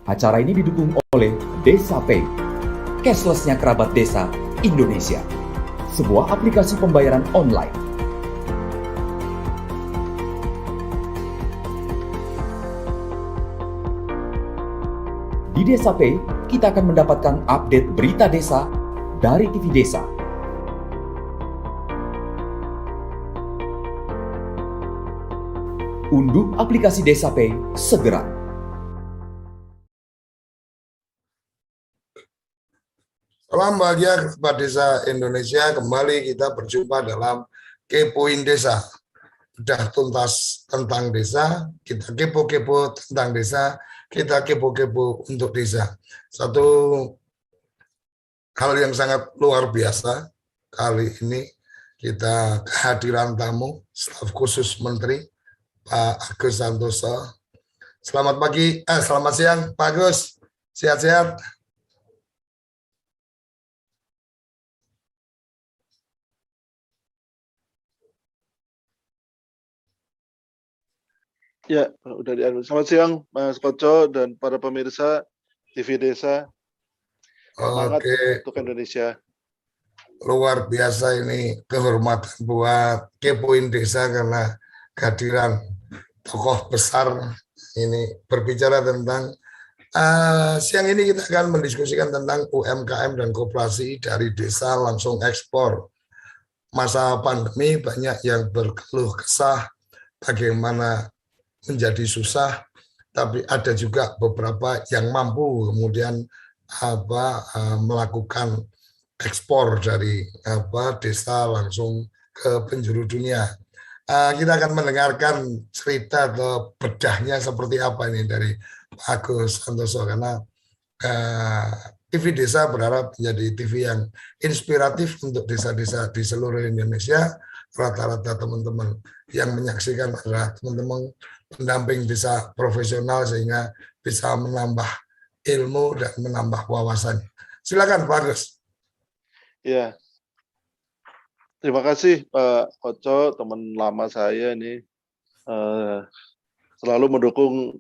Acara ini didukung oleh Desa Pay, cashless-nya kerabat desa Indonesia, sebuah aplikasi pembayaran online. Di Desa Pay, kita akan mendapatkan update berita desa dari TV Desa. Unduh aplikasi Desa Pay segera. Salam bahagia kerabat desa Indonesia, kembali kita berjumpa dalam Kepoin Desa. Sudah tuntas tentang desa, kita kepo-kepo tentang desa, kita kepo-kepo untuk desa. Satu hal yang sangat luar biasa, kali ini kita kehadiran tamu, staf khusus Menteri, Pak Agus Santoso. Selamat pagi, selamat siang Pak Agus, sehat-sehat. Ya, udah dianu. Selamat siang, Mas Koco dan para pemirsa TV Desa. Semangat Oke, untuk Indonesia. luar biasa ini kehormatan buat Kepoin Desa karena kehadiran tokoh besar ini berbicara tentang siang ini kita akan mendiskusikan tentang UMKM dan koperasi dari desa langsung ekspor. Masa pandemi banyak yang berkeluh kesah bagaimana menjadi susah, tapi ada juga beberapa yang mampu kemudian melakukan ekspor dari desa langsung ke penjuru dunia. Kita akan mendengarkan cerita atau bedahnya seperti apa ini dari Pak Agus Santoso, karena TV Desa berharap menjadi TV yang inspiratif untuk desa-desa di seluruh Indonesia. Rata-rata teman-teman yang menyaksikan adalah teman-teman pendamping desa profesional sehingga bisa menambah ilmu dan menambah wawasan. Silakan Pak Agus. Ya, terima kasih Pak Koco, teman lama saya ini selalu mendukung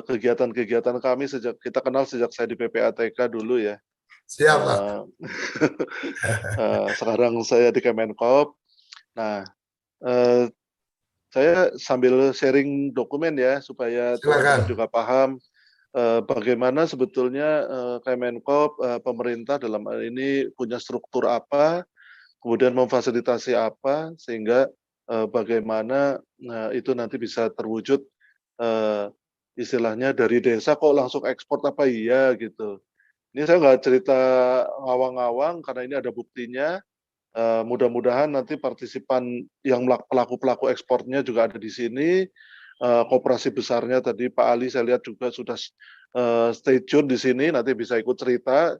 kegiatan-kegiatan kami sejak kita kenal sejak saya di PPATK dulu ya. Siap Pak. Sekarang saya di Kemenkop. Nah, saya sambil sharing dokumen ya supaya teman-teman juga paham bagaimana sebetulnya Kemenkop, pemerintah dalam hal ini punya struktur apa, kemudian memfasilitasi apa, sehingga bagaimana itu nanti bisa terwujud istilahnya dari desa kok langsung ekspor apa iya gitu. Ini saya nggak cerita ngawang-ngawang karena ini ada buktinya. Mudah-mudahan nanti partisipan yang pelaku-pelaku ekspornya juga ada di sini. Koperasi besarnya tadi Pak Ali saya lihat juga sudah stay tune di sini, nanti bisa ikut cerita.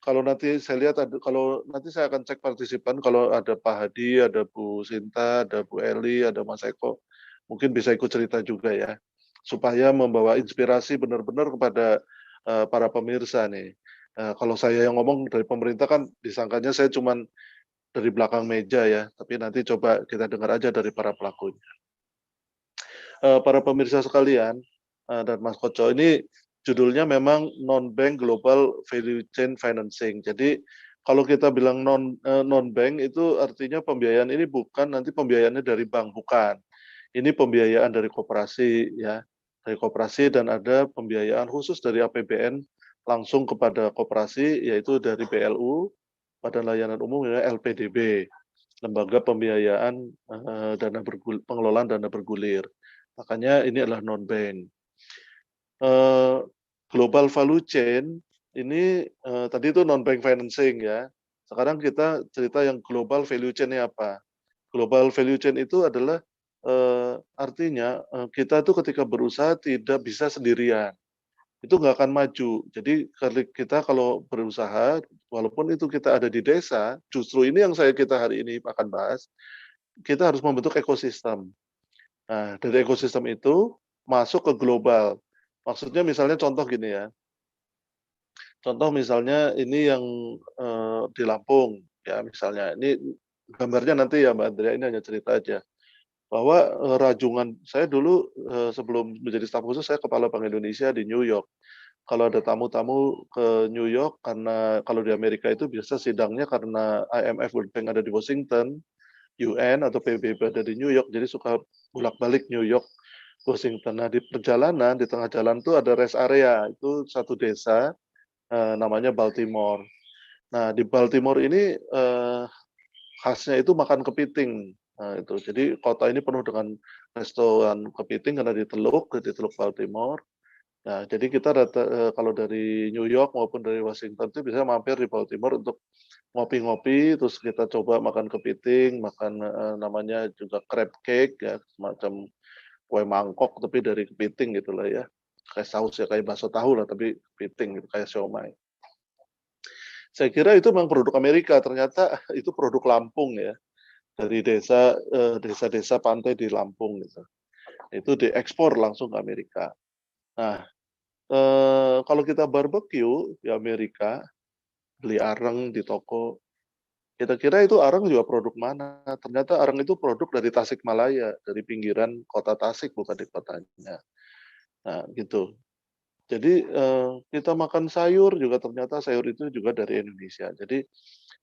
Kalau nanti saya lihat kalau nanti saya akan cek partisipan, kalau ada Pak Hadi, ada Bu Sinta, ada Bu Eli, ada Mas Eko, mungkin bisa ikut cerita juga ya, supaya membawa inspirasi benar-benar kepada para pemirsa nih. Kalau saya yang ngomong dari pemerintah kan disangkanya saya cuman dari belakang meja ya, tapi nanti coba kita dengar aja dari para pelakunya. Para pemirsa sekalian dan Mas Koco, ini judulnya memang Non-Bank Global Value Chain Financing. Jadi kalau kita bilang non-bank itu artinya pembiayaan ini bukan nanti pembiayaannya dari bank, bukan. Ini pembiayaan dari koperasi ya, dari koperasi, dan ada pembiayaan khusus dari APBN langsung kepada koperasi, yaitu dari BLU, Badan Layanan Umum ya, LPDB, Lembaga Pembiayaan Pengelolaan Dana Bergulir. Makanya ini adalah non-bank. Global Value Chain ini tadi itu non-bank financing ya. Sekarang kita cerita yang global value chain ini apa? Global value chain itu adalah artinya kita tuh ketika berusaha tidak bisa sendirian. Itu nggak akan maju. Jadi kita kalau berusaha, walaupun itu kita ada di desa, justru ini yang kita hari ini akan bahas, kita harus membentuk ekosistem. Nah, dari ekosistem itu masuk ke global. Maksudnya misalnya contoh gini ya. Contoh misalnya ini yang di Lampung, ya misalnya. Ini gambarnya nanti ya Mbak Andrea, ini hanya cerita aja. Bahwa rajungan, saya dulu sebelum menjadi staf khusus, saya kepala Bank Indonesia di New York. kalau ada tamu-tamu ke New York, karena kalau di Amerika itu biasa sidangnya karena IMF World Bank ada di Washington, UN atau PBB ada di New York, jadi suka bolak-balik New York, Washington. Nah, di perjalanan, di tengah jalan tuh ada rest area, itu satu desa, namanya Baltimore. Nah, di Baltimore ini, khasnya itu makan kepiting. Nah, itu. Jadi kota ini penuh dengan restoran kepiting karena di Teluk Baltimore. Nah, jadi kita kalau dari New York maupun dari Washington itu bisa mampir di Baltimore untuk ngopi-ngopi, terus kita coba makan kepiting, makan, namanya juga crab cake ya, semacam kue mangkok tapi dari kepiting gitulah ya. Kayak saus ya, kayak bakso tahu lah tapi kepiting gitu, kayak siomay. Saya kira itu memang produk Amerika, ternyata itu produk Lampung ya, dari desa-desa pantai di Lampung gitu. Itu diekspor langsung ke Amerika. Nah, kalau kita barbecue di Amerika, beli areng di toko, kita kira itu areng juga produk mana, ternyata areng itu produk dari Tasikmalaya, dari pinggiran kota Tasik, bukan di kotanya. Nah, gitu. Jadi, kita makan sayur juga ternyata sayur itu juga dari Indonesia. Jadi,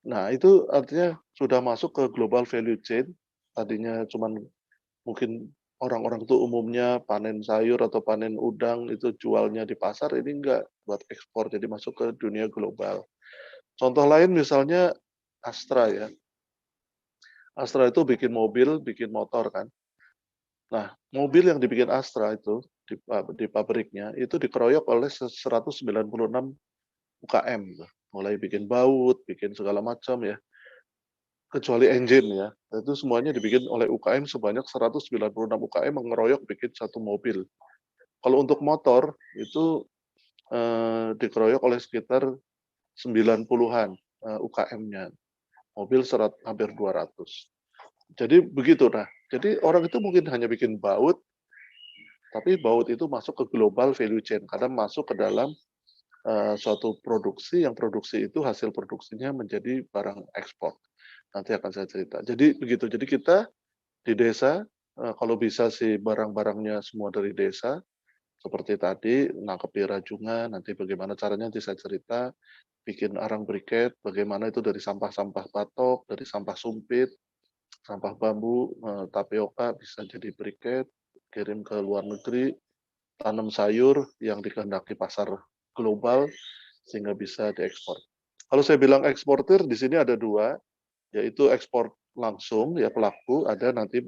nah itu artinya sudah masuk ke global value chain, tadinya cuman mungkin orang-orang tuh umumnya panen sayur atau panen udang itu jualnya di pasar, ini enggak, buat ekspor, jadi masuk ke dunia global. Contoh lain misalnya Astra ya. Astra itu bikin mobil, bikin motor kan. Nah, mobil yang dibikin Astra itu di pabriknya itu dikeroyok oleh 196 UKM, mulai bikin baut, bikin segala macam ya, kecuali engine ya. Itu semuanya dibikin oleh UKM sebanyak 196 UKM yang ngeroyok bikin satu mobil. Kalau untuk motor itu dikeroyok oleh sekitar 90-an UKM-nya. Mobil hampir 200. Jadi begitu. Nah, jadi orang itu mungkin hanya bikin baut, tapi baut itu masuk ke global value chain karena masuk ke dalam suatu produksi, yang produksi itu hasil produksinya menjadi barang ekspor. Nanti akan saya cerita. Jadi begitu. Jadi kita di desa, kalau bisa sih barang-barangnya semua dari desa, seperti tadi nangkepi rajungan, nanti bagaimana caranya nanti saya cerita, bikin arang briket, bagaimana itu dari sampah-sampah patok, dari sampah sumpit, sampah bambu, tapioka bisa jadi briket, kirim ke luar negeri, tanam sayur yang dikehendaki pasar global sehingga bisa diekspor. Kalau saya bilang eksportir di sini ada dua, yaitu ekspor langsung ya pelaku, ada nanti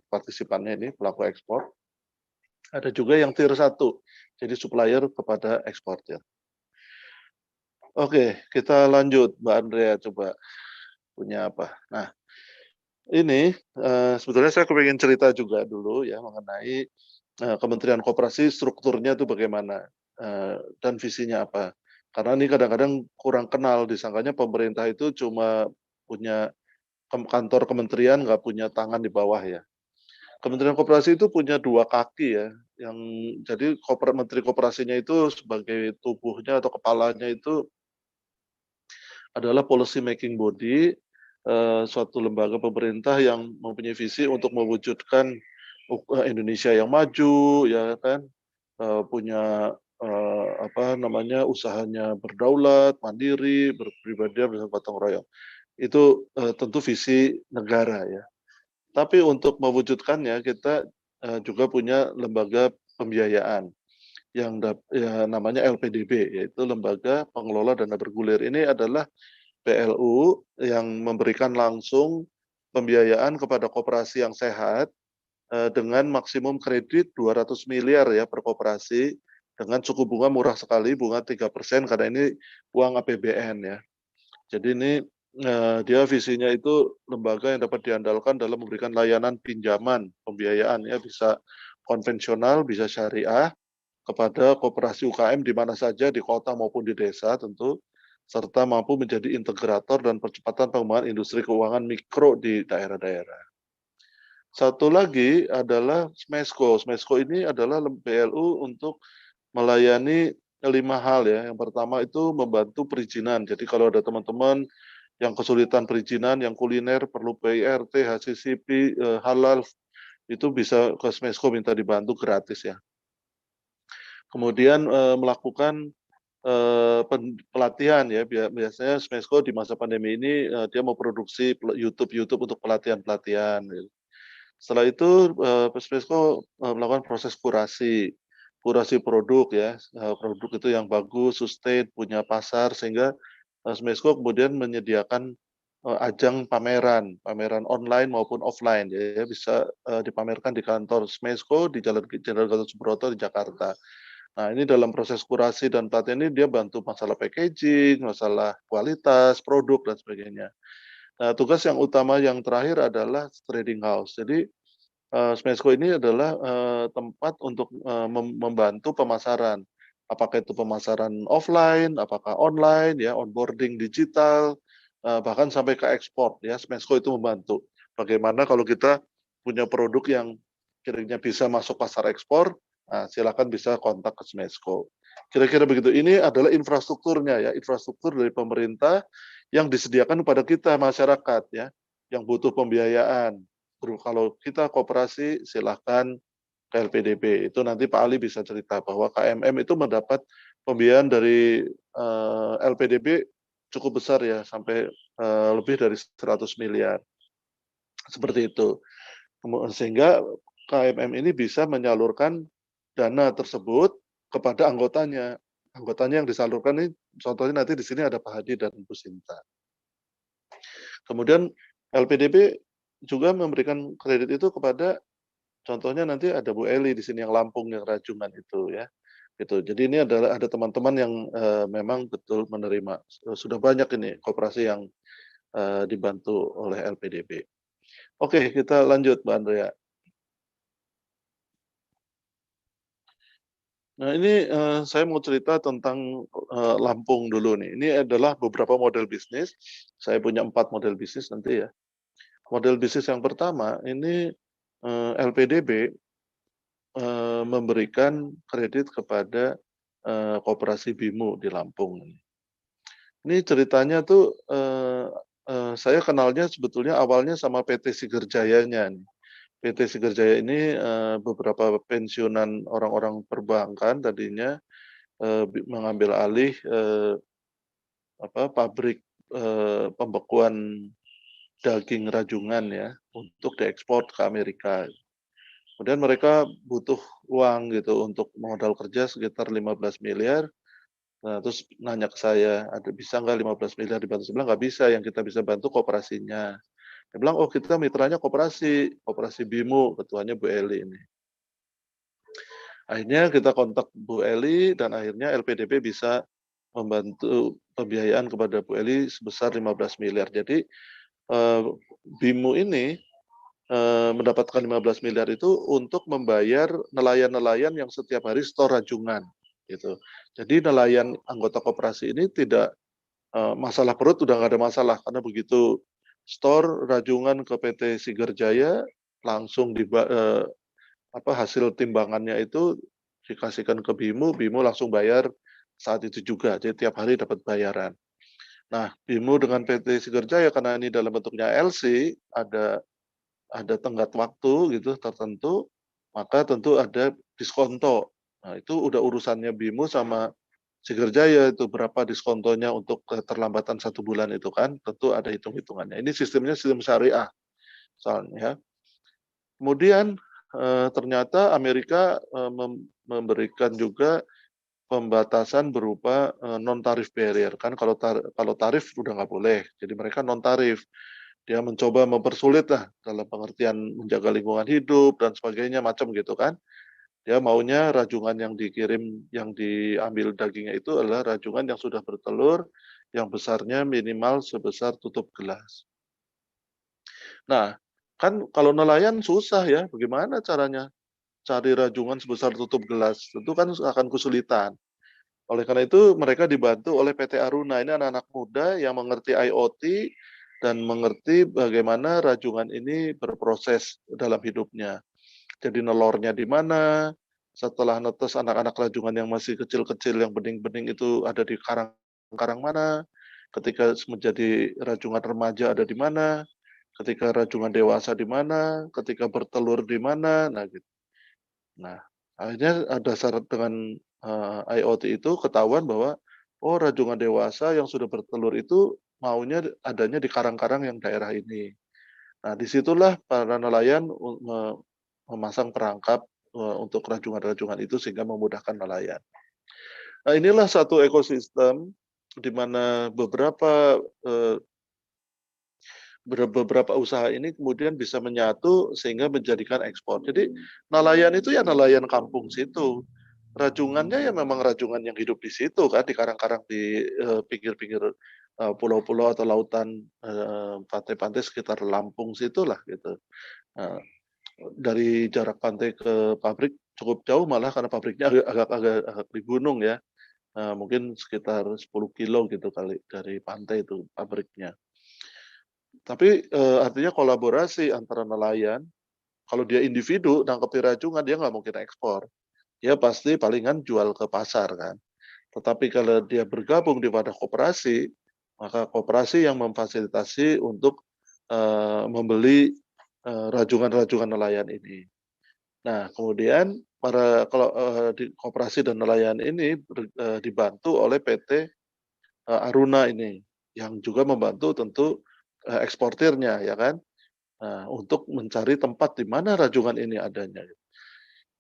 partisipannya ini pelaku ekspor. Ada juga yang tier 1, jadi supplier kepada eksportir. Oke, kita lanjut Mbak Andrea, coba punya apa. Nah, ini sebetulnya saya kepengen cerita juga dulu ya mengenai Kementerian Koperasi strukturnya itu bagaimana dan visinya apa. Karena ini kadang-kadang kurang kenal, disangkanya pemerintah itu cuma punya kantor kementerian, nggak punya tangan di bawah ya. Kementerian Koperasi itu punya 2 kaki ya, yang jadi Menteri Koperasinya itu sebagai tubuhnya atau kepalanya itu adalah policy making body, suatu lembaga pemerintah yang mempunyai visi untuk mewujudkan Indonesia yang maju, ya kan, punya apa namanya, usahanya berdaulat, mandiri, berpribadian, bisa gotong royong. Itu tentu visi negara ya. Tapi untuk mewujudkannya kita juga punya lembaga pembiayaan yang ya, namanya LPDB, yaitu Lembaga Pengelola Dana Bergulir. Ini adalah PLU yang memberikan langsung pembiayaan kepada koperasi yang sehat dengan maksimum kredit 200 miliar ya per koperasi dengan suku bunga murah sekali, bunga 3% karena ini uang APBN ya. Jadi ini dia visinya itu lembaga yang dapat diandalkan dalam memberikan layanan pinjaman, pembiayaan ya, bisa konvensional, bisa syariah kepada koperasi UKM di mana saja, di kota maupun di desa tentu, serta mampu menjadi integrator dan percepatan pengembangan industri keuangan mikro di daerah-daerah. Satu lagi adalah Smesco. Smesco ini adalah BLU untuk melayani 5 hal ya. Yang pertama itu membantu perizinan. Jadi kalau ada teman-teman yang kesulitan perizinan, yang kuliner perlu PIRT, HACCP, halal, itu bisa ke Smesco minta dibantu gratis ya. Kemudian melakukan pelatihan ya, biasanya Smesco di masa pandemi ini dia mau produksi YouTube untuk pelatihan-pelatihan gitu. Setelah itu Smesco melakukan proses kurasi produk ya, produk itu yang bagus, sustain, punya pasar sehingga Smesco kemudian menyediakan ajang pameran online maupun offline ya, bisa dipamerkan di kantor Smesco di Jalan Jenderal Gatot Subroto di Jakarta. Nah, ini dalam proses kurasi dan pelatihan ini dia bantu masalah packaging, masalah kualitas produk dan sebagainya. Nah, tugas yang utama yang terakhir adalah trading house. Jadi Smesco ini adalah tempat untuk membantu pemasaran. Apakah itu pemasaran offline, apakah online ya, onboarding digital, bahkan sampai ke ekspor ya, Smesco itu membantu. Bagaimana kalau kita punya produk yang kira-kira bisa masuk pasar ekspor, silakan bisa kontak ke Smesco. Kira-kira begitu. Ini adalah infrastrukturnya ya, infrastruktur dari pemerintah yang disediakan kepada kita masyarakat ya, yang butuh pembiayaan. Kalau kita koperasi silahkan ke LPDB. Itu nanti Pak Ali bisa cerita bahwa KMM itu mendapat pembiayaan dari LPDB cukup besar ya, sampai lebih dari 100 miliar. Seperti itu. Sehingga KMM ini bisa menyalurkan dana tersebut kepada anggotanya. Anggotanya yang disalurkan ini, contohnya nanti di sini ada Pak Hadi dan Bu Sinta. Kemudian LPDB juga memberikan kredit itu kepada, contohnya nanti ada Bu Eli di sini yang Lampung, yang Rajungan itu ya. Gitu. Jadi ini adalah ada teman-teman yang memang betul menerima. Sudah banyak ini koperasi yang dibantu oleh LPDB. Oke, kita lanjut Mbak Andrea. Nah ini saya mau cerita tentang Lampung dulu nih. Ini adalah beberapa model bisnis. Saya punya 4 model bisnis nanti ya. Model bisnis yang pertama ini LPDB memberikan kredit kepada koperasi Bimo di Lampung. Ini ceritanya tuh saya kenalnya sebetulnya awalnya sama PT Sigerjayanya nih. PT Sigerjaya ini beberapa pensiunan orang-orang perbankan tadinya mengambil alih pabrik pembekuan daging rajungan ya untuk diekspor ke Amerika. Kemudian mereka butuh uang gitu untuk modal kerja sekitar 15 miliar. Nah, terus nanya ke saya, ada bisa nggak 15 miliar dibantu? Saya bilang nggak bisa, yang kita bisa bantu kooperasinya. Dia bilang, oh kita mitranya koperasi Bimo, ketuanya Bu Eli ini. Akhirnya kita kontak Bu Eli dan akhirnya LPDB bisa membantu pembiayaan kepada Bu Eli sebesar 15 miliar. Jadi Bimo ini mendapatkan 15 miliar itu untuk membayar nelayan-nelayan yang setiap hari store rajungan gitu. Jadi nelayan anggota koperasi ini tidak masalah perut udah nggak ada masalah karena begitu store rajungan ke PT Sigerjaya langsung hasil timbangannya itu dikasihkan ke Bimo, Bimo langsung bayar saat itu juga. Jadi tiap hari dapat bayaran. Nah, Bimo dengan PT Sigerjaya karena ini dalam bentuknya LC, ada tenggat waktu gitu tertentu, maka tentu ada diskonto. Nah, itu udah urusannya Bimo sama Sigerjaya itu berapa diskontonya untuk keterlambatan 1 bulan itu kan, tentu ada hitung-hitungannya. Ini sistemnya sistem syariah soalnya ya. Kemudian ternyata Amerika memberikan juga pembatasan berupa non tarif barrier kan, kalau tarif udah nggak boleh, jadi mereka non tarif. Dia mencoba mempersulit lah dalam pengertian menjaga lingkungan hidup dan sebagainya macam gitu kan. Dia maunya rajungan yang dikirim, yang diambil dagingnya itu adalah rajungan yang sudah bertelur, yang besarnya minimal sebesar tutup gelas. Nah, kan kalau nelayan susah ya, bagaimana caranya cari rajungan sebesar tutup gelas? Tentu kan akan kesulitan. Oleh karena itu mereka dibantu oleh PT Aruna. Ini anak-anak muda yang mengerti IoT dan mengerti bagaimana rajungan ini berproses dalam hidupnya. Jadi nelornya di mana, setelah netes anak-anak rajungan yang masih kecil-kecil, yang bening-bening itu ada di karang-karang mana, ketika menjadi rajungan remaja ada di mana, ketika rajungan dewasa di mana, ketika bertelur di mana, nah gitu. Nah, akhirnya ada syarat dengan IoT itu ketahuan bahwa oh rajungan dewasa yang sudah bertelur itu maunya adanya di karang-karang yang daerah ini. Nah, disitulah para nelayan memasang perangkap untuk rajungan-rajungan itu sehingga memudahkan nelayan. Nah, inilah satu ekosistem di mana beberapa usaha ini kemudian bisa menyatu sehingga menjadikan ekspor. Jadi nelayan itu ya nelayan kampung situ. Rajungannya ya memang rajungan yang hidup di situ kan, di karang-karang di pinggir-pinggir pulau-pulau atau lautan pantai-pantai sekitar Lampung situlah gitu. Nah, dari jarak pantai ke pabrik cukup jauh malah karena pabriknya agak di gunung ya. Mungkin sekitar 10 kilo gitu kali dari pantai itu pabriknya. Tapi artinya kolaborasi antara nelayan, kalau dia individu nangkep rajungan dia nggak mungkin ekspor. Dia pasti palingan jual ke pasar kan. Tetapi kalau dia bergabung di pada koperasi, maka koperasi yang memfasilitasi untuk membeli rajungan-rajungan nelayan ini. Nah, kemudian kalau di koperasi dan nelayan ini dibantu oleh PT Aruna ini, yang juga membantu tentu eksportirnya ya kan, untuk mencari tempat di mana rajungan ini adanya.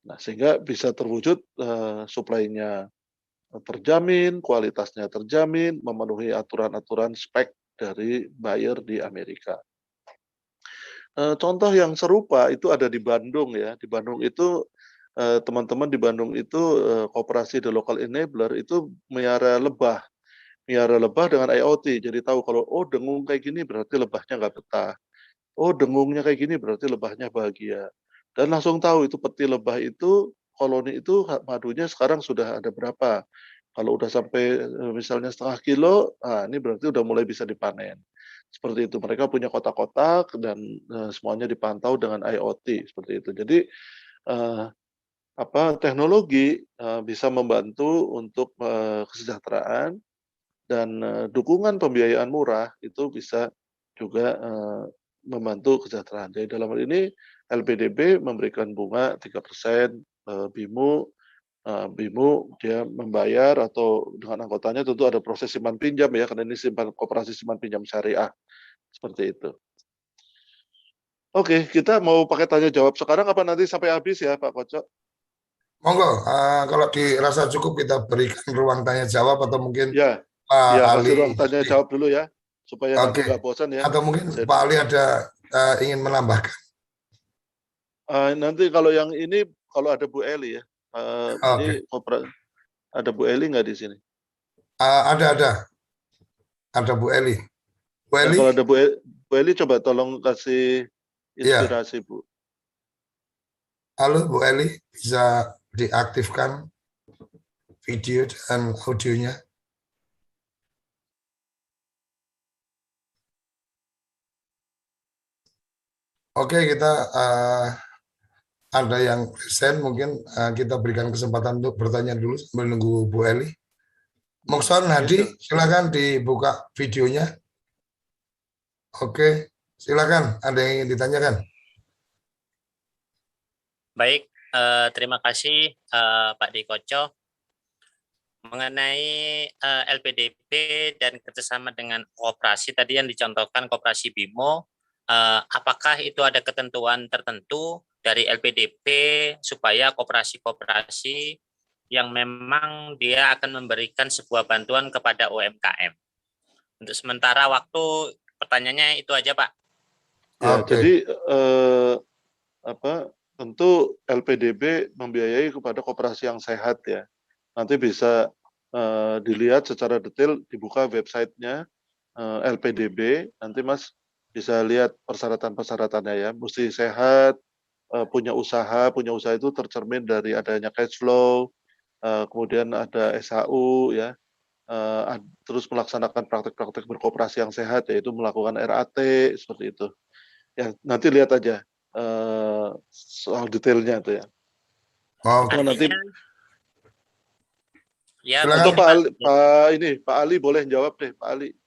Nah, sehingga bisa terwujud suplainya terjamin, kualitasnya terjamin, memenuhi aturan-aturan spek dari buyer di Amerika. Contoh yang serupa itu ada di Bandung ya. Di Bandung itu teman-teman di Bandung itu koperasi The Local Enabler itu melihara lebah dengan IoT. Jadi tahu kalau oh dengung kayak gini berarti lebahnya nggak betah. Oh dengungnya kayak gini berarti lebahnya bahagia. Dan langsung tahu itu peti lebah itu koloni itu madunya sekarang sudah ada berapa. Kalau udah sampai misalnya setengah kilo, ini berarti udah mulai bisa dipanen. Seperti itu. Mereka punya kotak-kotak dan semuanya dipantau dengan IoT seperti itu. Jadi teknologi bisa membantu untuk kesejahteraan dan dukungan pembiayaan murah itu bisa juga membantu kesejahteraan. Jadi dalam hal ini LPDB memberikan bunga 3%, BIMU dia membayar atau dengan anggotanya tentu ada proses simpan pinjam ya karena ini koperasi simpan pinjam syariah seperti itu. Oke, kita mau pakai tanya jawab sekarang apa nanti sampai habis ya Pak Kocok? Monggo, kalau dirasa cukup kita berikan ruang tanya jawab atau mungkin Ya, Pak ya kasih Ali. ruang tanya jawab dulu ya supaya nanti Oke, nggak bosan ya. atau mungkin Pak Ali ada ingin menambahkan. Nanti kalau yang ini kalau ada Bu Eli ya. Oke, Ini ada Bu Eli nggak di sini? ada Bu Eli. Bu Ya Eli, kalau ada Bu Eli coba tolong kasih ya, inspirasi Bu. halo Bu Eli, bisa diaktifkan video dan audionya. Oke, kita ada yang present, mungkin kita berikan kesempatan untuk bertanya dulu sambil nunggu Bu Eli. Mokson Hadi, silakan dibuka videonya. Oke, silakan. Ada yang ingin ditanyakan? Baik, terima kasih Pak Dikoco. Mengenai LPDP dan kerjasama dengan koperasi tadi yang dicontohkan koperasi BIMO, apakah itu ada ketentuan tertentu dari LPDP supaya koperasi-koperasi yang memang dia akan memberikan sebuah bantuan kepada UMKM? Untuk sementara waktu pertanyaannya itu aja Pak. Ya, Oke. jadi tentu LPDB membiayai kepada koperasi yang sehat ya. Nanti bisa dilihat secara detail, dibuka websitenya LPDB, nanti Mas bisa lihat persyaratan-persyaratannya ya. Mesti sehat, punya usaha itu tercermin dari adanya cash flow, kemudian ada SHU ya, terus melaksanakan praktek-praktek berkoperasi yang sehat, yaitu melakukan RAT seperti itu. Ya nanti lihat aja soal detailnya itu ya. Oke. Nanti Ya, Silakan. atau Pak Ali boleh jawab deh Pak Ali.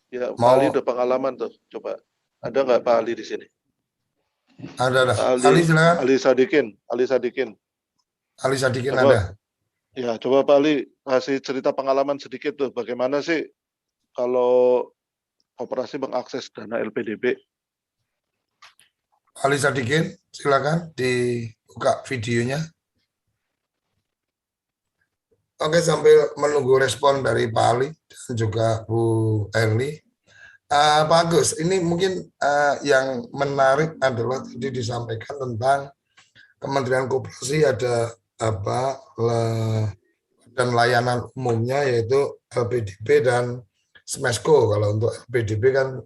Ya Pak Ali udah pengalaman tuh. Coba ada nggak Pak Ali di sini? Ada. Pak Ali silakan. Ali Sadikin. Ali Sadikin Coba. ada. Ya, coba Pak Ali kasih cerita pengalaman sedikit tuh, bagaimana sih kalau koperasi mengakses dana LPDP? Ali Sadikin, silakan dibuka videonya. Oke, sambil menunggu respon dari Pak Ali dan juga Bu Erli. Pak Agus, ini mungkin yang menarik adalah tadi disampaikan tentang Kementerian Koperasi ada apa dan layanan umumnya yaitu LPDP dan Smesco. Kalau untuk LPDP kan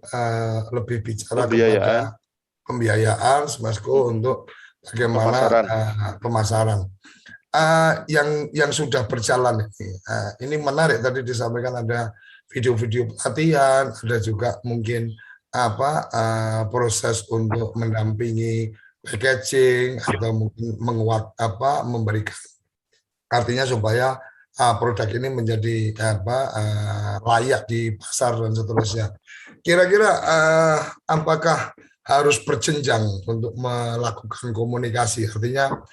lebih bicara Pembiayaan, kepada pembiayaan, Smesco untuk bagaimana pemasaran. pemasaran. Yang sudah berjalan ini menarik tadi disampaikan ada video-video pelatihan, ada juga mungkin proses untuk mendampingi packaging atau mungkin memberikan artinya supaya produk ini menjadi layak di pasar dan seterusnya. Kira-kira apakah harus berjenjang untuk melakukan komunikasi? Artinya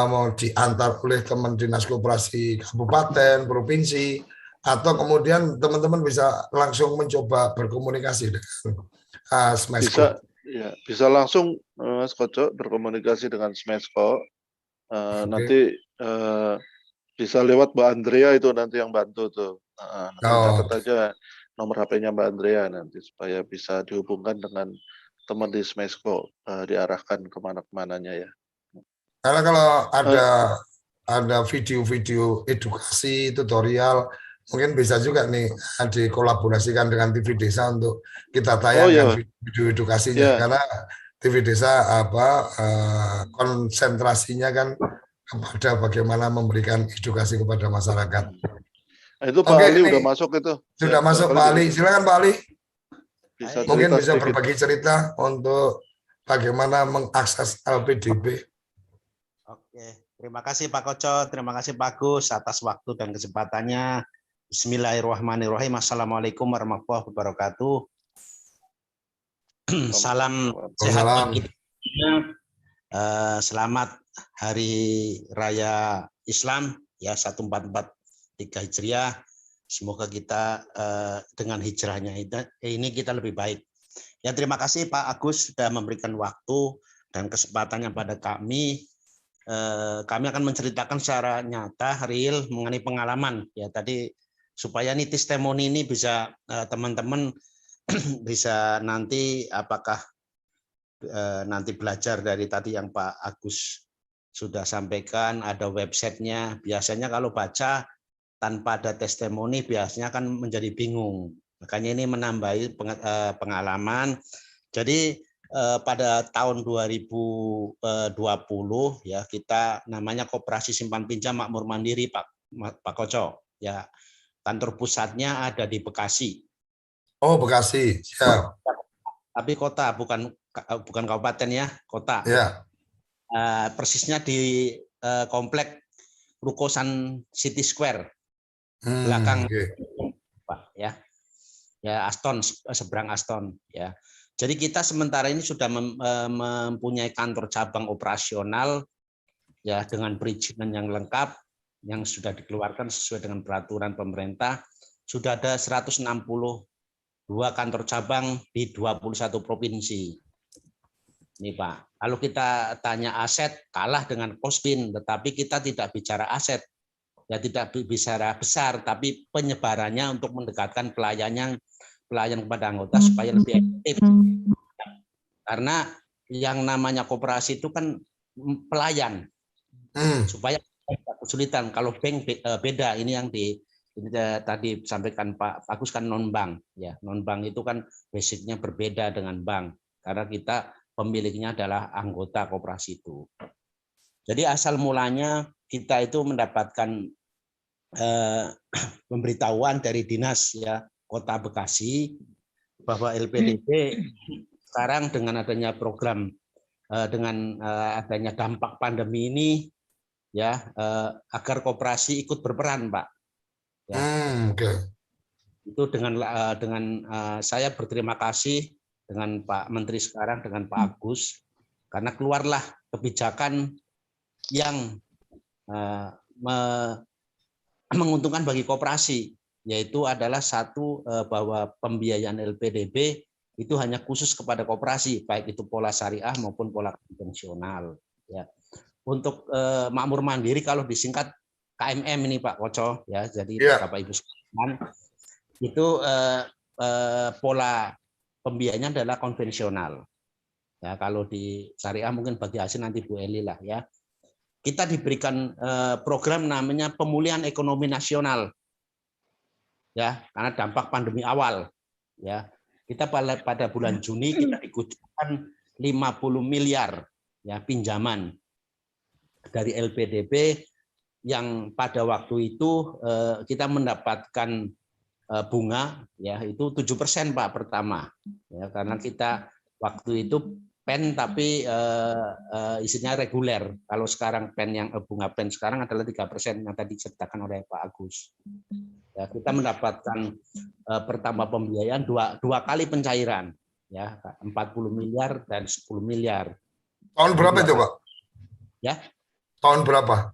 mau diantar oleh teman dinas koperasi kabupaten, provinsi, atau kemudian teman-teman bisa langsung mencoba berkomunikasi dengan Smesco. Bisa langsung Mas Koco berkomunikasi dengan Smesco. Nanti bisa lewat Mbak Andrea itu nanti yang bantu tuh. Nanti catat aja nomor HP-nya Mbak Andrea nanti supaya bisa dihubungkan dengan teman di Smesco, diarahkan kemana-kemananya ya. Karena kalau ada video-video edukasi, tutorial, mungkin bisa juga nih dikolaborasikan dengan TV Desa untuk kita tayangkan video edukasinya. Karena TV Desa konsentrasinya kan kepada bagaimana memberikan edukasi kepada masyarakat. Nah, itu Pak Ali udah masuk itu. Sudah masuk Pak Ali. Silakan Pak Ali. Mungkin bisa sedikit. berbagi cerita untuk bagaimana mengakses LPDP. Oke, terima kasih Pak Koco, terima kasih Pak Agus atas waktu dan kesempatannya. Bismillahirrahmanirrahim. Assalamualaikum warahmatullahi wabarakatuh. Salam sehat. Selamat Hari Raya Islam ya 1443 Hijriah. Semoga kita dengan hijrahnya ini kita lebih baik. Ya terima kasih Pak Agus sudah memberikan waktu dan kesempatannya pada kami. Kami akan menceritakan secara nyata, real mengenai pengalaman ya tadi supaya ini testimoni ini bisa teman-teman bisa nanti apakah nanti belajar dari tadi yang Pak Agus sudah sampaikan, ada websitenya. Biasanya kalau baca tanpa ada testimoni biasanya kan menjadi bingung. Makanya ini menambahi pengalaman. Jadi pada tahun 2020 ya kita namanya Koperasi Simpan Pinjam Makmur Mandiri Pak Koco ya, kantor pusatnya ada di Bekasi. Oh Bekasi, ya. Tapi kota bukan kabupaten ya, kota. Ya. Persisnya di komplek Rukosan City Square belakang Pak ya Aston, seberang Aston ya. Jadi kita sementara ini sudah mempunyai kantor cabang operasional ya dengan perizinan yang lengkap yang sudah dikeluarkan sesuai dengan peraturan pemerintah. Sudah ada 162 kantor cabang di 21 provinsi. Ini Pak. Kalau kita tanya aset kalah dengan Kospin, tetapi kita tidak bicara aset. Ya tidak bicara besar, tapi penyebarannya untuk mendekatkan pelayan kepada anggota supaya lebih efektif. Karena yang namanya koperasi itu kan pelayan, supaya tidak kesulitan. Kalau bank beda, ini yang tadi sampaikan Pak Agus kan non bank, ya non bank itu kan basicnya berbeda dengan bank karena kita pemiliknya adalah anggota koperasi itu. Jadi asal mulanya kita itu mendapatkan pemberitahuan dari dinas ya Kota Bekasi bahwa LPDP sekarang dengan adanya program dengan adanya dampak pandemi ini ya agar koperasi ikut berperan Pak. Ya. Itu dengan saya berterima kasih dengan Pak Menteri sekarang dengan Pak Agus karena keluarlah kebijakan yang menguntungkan bagi koperasi, yaitu adalah satu bahwa pembiayaan LPDB itu hanya khusus kepada koperasi, baik itu pola syariah maupun pola konvensional. Ya. Untuk makmur mandiri kalau disingkat KMM ini Pak Koco, ya, jadi Bapak Ibu sekalian, itu pola pembiayaannya adalah konvensional. Ya, kalau di syariah mungkin bagi hasil nanti Bu Eli lah ya. Kita diberikan program namanya pemulihan ekonomi nasional, ya, karena dampak pandemi awal, ya. Kita pada bulan Juni kita dikucurkan 50 miliar ya pinjaman dari LPDB yang pada waktu itu kita mendapatkan bunga ya itu 7% Pak pertama, ya, karena kita waktu itu pen tapi isinya reguler. Kalau sekarang pen yang bunga pen sekarang adalah 3% yang tadi diceritakan oleh Pak Agus. Ya, kita mendapatkan pertama pembiayaan dua kali pencairan, ya 40 miliar dan 10 miliar. Tahun berapa itu Pak? Ya. Tahun berapa?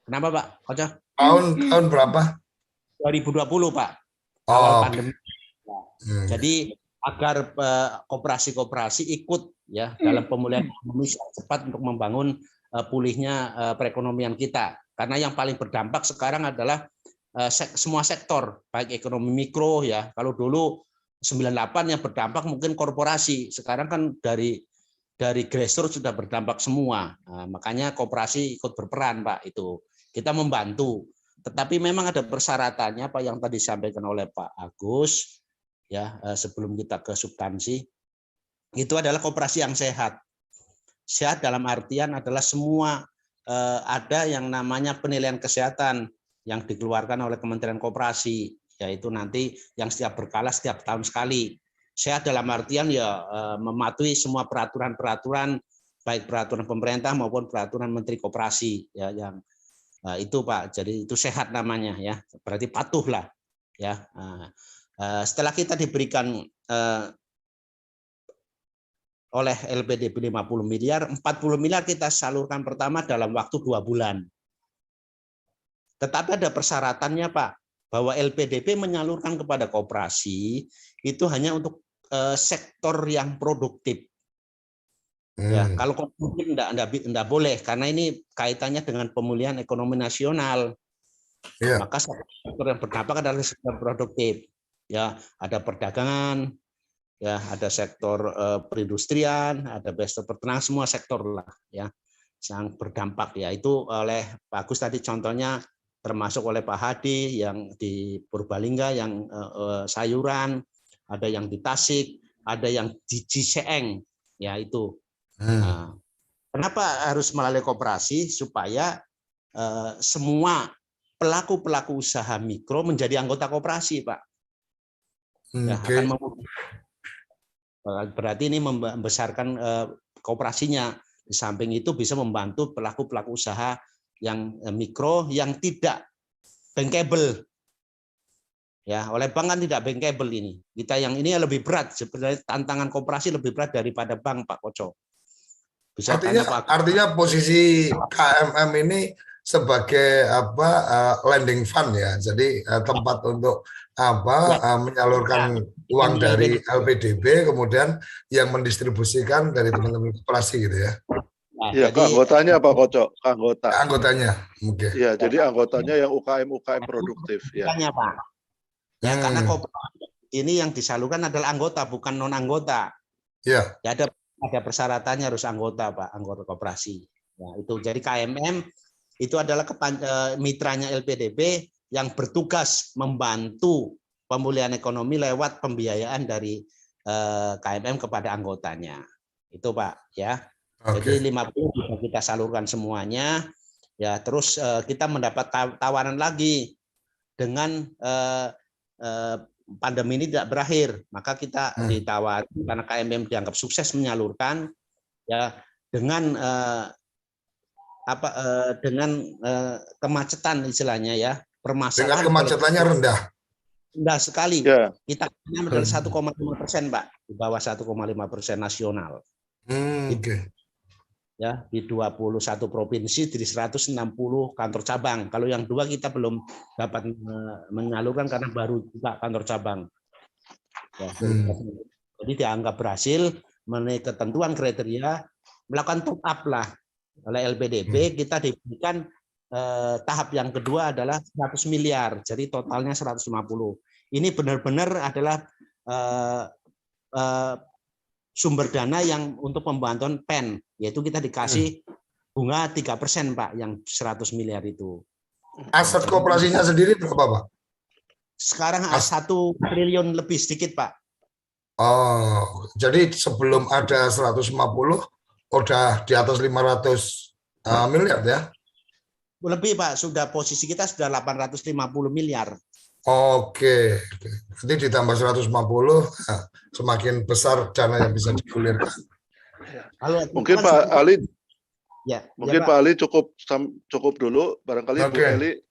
Kenapa Pak? Koco? Tahun berapa? 2020 Pak. Awal pandemi. Jadi agar koperasi-koperasi ikut ya dalam pemulihan ekonomi cepat untuk membangun pulihnya perekonomian kita. Karena yang paling berdampak sekarang adalah semua sektor, baik ekonomi mikro ya. Kalau dulu 98 yang berdampak mungkin korporasi, sekarang kan dari grassroots sudah berdampak semua. Nah, makanya koperasi ikut berperan Pak itu. Kita membantu. Tetapi memang ada persyaratannya Pak yang tadi disampaikan oleh Pak Agus. Ya, sebelum kita ke substansi, itu adalah koperasi yang sehat. Sehat dalam artian adalah semua ada yang namanya penilaian kesehatan yang dikeluarkan oleh Kementerian Koperasi, yaitu nanti yang setiap berkala setiap tahun sekali. Sehat dalam artian ya mematuhi semua peraturan-peraturan, baik peraturan pemerintah maupun peraturan Menteri Koperasi, ya yang itu Pak. Jadi itu sehat namanya ya, berarti patuh lah ya. Setelah kita diberikan oleh LPDB 50 miliar, 40 miliar kita salurkan pertama dalam waktu 2 bulan. Tetapi ada persyaratannya Pak, bahwa LPDB menyalurkan kepada koperasi itu hanya untuk sektor yang produktif. Ya, kalau produktif enggak boleh, karena ini kaitannya dengan pemulihan ekonomi nasional. Maka sektor yang berdampak adalah sektor produktif. Ya, ada perdagangan, ya, ada sektor perindustrian, ada sektor pertanian, semua sektor lah ya yang berdampak ya. Itu oleh Pak Agus tadi contohnya, termasuk oleh Pak Hadi yang di Purbalingga yang sayuran, ada yang di Tasik, ada yang di Ciseeng ya itu. Nah, kenapa harus melalui koperasi? Supaya semua pelaku-pelaku usaha mikro menjadi anggota koperasi Pak. Ya, akan berarti ini membesarkan kooperasinya. Di samping itu bisa membantu pelaku-pelaku usaha yang mikro yang tidak bankable. Ya, oleh bank kan tidak bankable ini. Kita yang ini lebih berat, sebenarnya tantangan kooperasi lebih berat daripada bank Pak Koco. Bisa artinya posisi KMM ini sebagai lending fund ya. Jadi tempat untuk menyalurkan uang dari LPDB, kemudian yang mendistribusikan dari teman-teman koperasi gitu ya. Iya, anggotanya Pak Koco, anggotanya. Oke. Iya, jadi anggotanya yang UKM produktif ya. Pak. Ya, karena koperasi ini yang disalurkan adalah anggota, bukan non anggota. Iya. Ya, ada persyaratannya harus anggota Pak, anggota koperasi. Ya, itu jadi KMM itu adalah mitranya LPDB yang bertugas membantu pemulihan ekonomi lewat pembiayaan dari KMM kepada anggotanya. Itu Pak ya. Jadi 50 bisa kita salurkan semuanya. Ya, terus kita mendapat tawaran lagi dengan pandemi ini tidak berakhir, maka kita ditawari karena KMM dianggap sukses menyalurkan ya dengan kemacetan istilahnya ya, permasalahan. Dengan kemacetannya rendah sekali. Yeah. Kita adalah 1,5% Pak, di bawah 1,5% nasional. ya di 21 provinsi dari 160 kantor cabang. Kalau yang 2 kita belum dapat menyalurkan karena baru juga kantor cabang. Ya, jadi dianggap berhasil memenuhi ketentuan kriteria, melakukan top up lah oleh LPDP. Kita diberikan tahap yang kedua adalah 100 miliar, jadi totalnya 150. Ini benar-benar adalah sumber dana yang untuk pembantuan PEN, yaitu kita dikasih bunga 3% Pak, yang 100 miliar itu. Aset koperasinya sendiri berapa Pak? Sekarang 1 triliun lebih sedikit Pak. Oh, jadi sebelum ada 150 udah di atas 500 miliar ya? Lebih Pak, sudah posisi kita sudah 850 miliar. Oke, nanti ditambah 150, semakin besar dana yang bisa digulirkan. Mungkin Pak Ali, ya, mungkin ya, Pak Ali cukup dulu, barangkali Bu Eli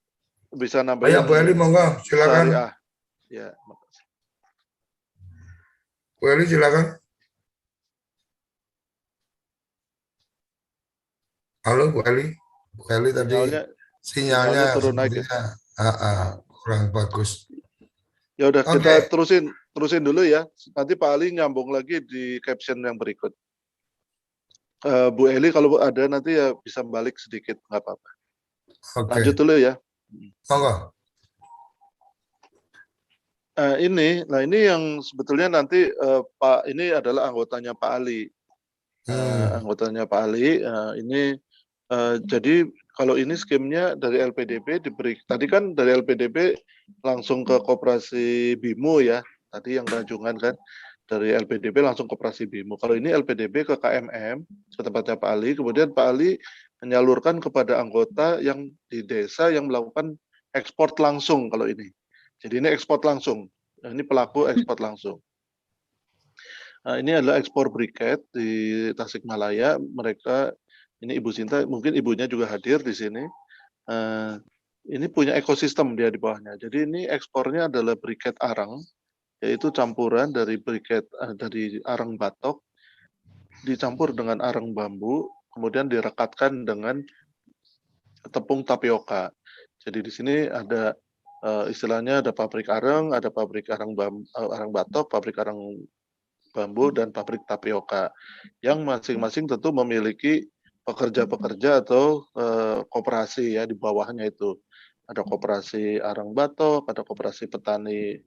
bisa nambahin. Ya Bu Eli, monggo, silakan. Syariah. Ya, makasih. Bu Eli, silakan. Halo Bu Eli, Bu Eli tadi sinyalnya turun naik. kurang bagus. Ya udah, kita terusin dulu ya. Nanti Pak Ali nyambung lagi di caption yang berikut. Bu Eli kalau ada nanti ya bisa balik sedikit, nggak apa-apa. Lanjut dulu ya. Monggo. Ini yang sebetulnya nanti Pak ini adalah anggotanya Pak Ali. Anggotanya Pak Ali ini jadi kalau ini skemnya dari LPDP diberi, tadi kan dari LPDP langsung ke koperasi BIMO ya, tadi yang Rajungan kan, dari LPDP langsung koperasi BIMO. Kalau ini LPDP ke KMM, ke tempatnya Pak Ali, kemudian Pak Ali menyalurkan kepada anggota yang di desa yang melakukan ekspor langsung kalau ini. Jadi ini ekspor langsung, ini pelaku ekspor langsung. Nah, ini adalah ekspor briket di Tasikmalaya, mereka ini Ibu Sinta, mungkin ibunya juga hadir di sini. Ini punya ekosistem dia di bawahnya. Jadi ini ekspornya adalah briket arang, yaitu campuran dari briket dari arang batok, dicampur dengan arang bambu, kemudian direkatkan dengan tepung tapioka. Jadi di sini ada istilahnya ada pabrik arang, ada pabrik arang batok, pabrik arang bambu, dan pabrik tapioka, yang masing-masing tentu memiliki pekerja-pekerja atau koperasi ya di bawahnya itu. Ada koperasi arang batok, ada koperasi petani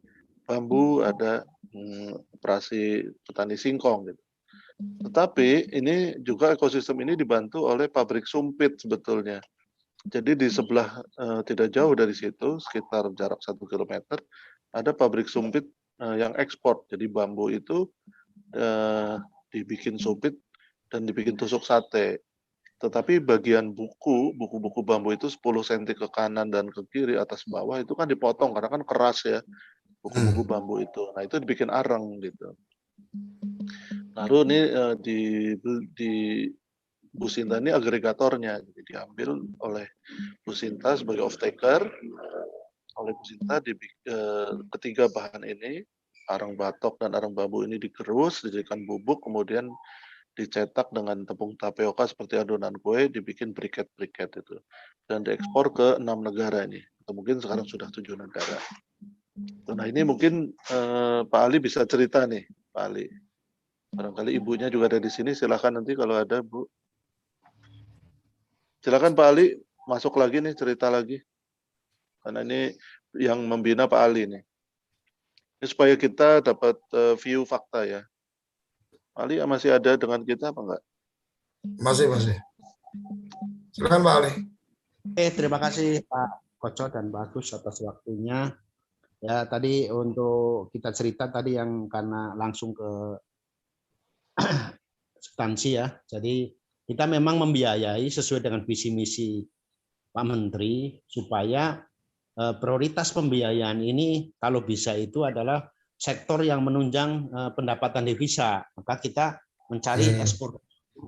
bambu, ada koperasi petani singkong gitu. Tetapi ini juga ekosistem ini dibantu oleh pabrik sumpit sebetulnya. Jadi di sebelah tidak jauh dari situ, sekitar jarak 1 kilometer, ada pabrik sumpit yang ekspor. Jadi bambu itu dibikin sumpit dan dibikin tusuk sate. Tetapi bagian buku-buku bambu itu 10 cm ke kanan dan ke kiri, atas bawah itu kan dipotong karena kan keras ya buku-buku bambu itu. Nah itu dibikin arang gitu. Lalu ini di Bu Sinta ini agregatornya, jadi diambil oleh Bu Sinta sebagai off-taker. Oleh Bu Sinta ketiga bahan ini, arang batok dan arang bambu ini digerus, dijadikan bubuk, kemudian dicetak dengan tepung tapioka seperti adonan kue, dibikin briket-briket itu, dan diekspor ke 6 negara ini, atau mungkin sekarang sudah 7 negara. Nah ini mungkin Pak Ali bisa cerita nih, Pak Ali. Barangkali ibunya juga ada di sini, silakan nanti kalau ada Bu. Silakan Pak Ali, masuk lagi nih, cerita lagi. Karena ini yang membina Pak Ali nih. Ini supaya kita dapat view fakta ya. Ali masih ada dengan kita apa enggak? Masih. Silakan Pak Ali. Terima kasih Pak Koco dan Pak Agus atas waktunya. Ya tadi untuk kita cerita tadi yang karena langsung ke substansi ya. Jadi kita memang membiayai sesuai dengan visi misi Pak Menteri supaya prioritas pembiayaan ini kalau bisa itu adalah sektor yang menunjang pendapatan devisa. Maka kita mencari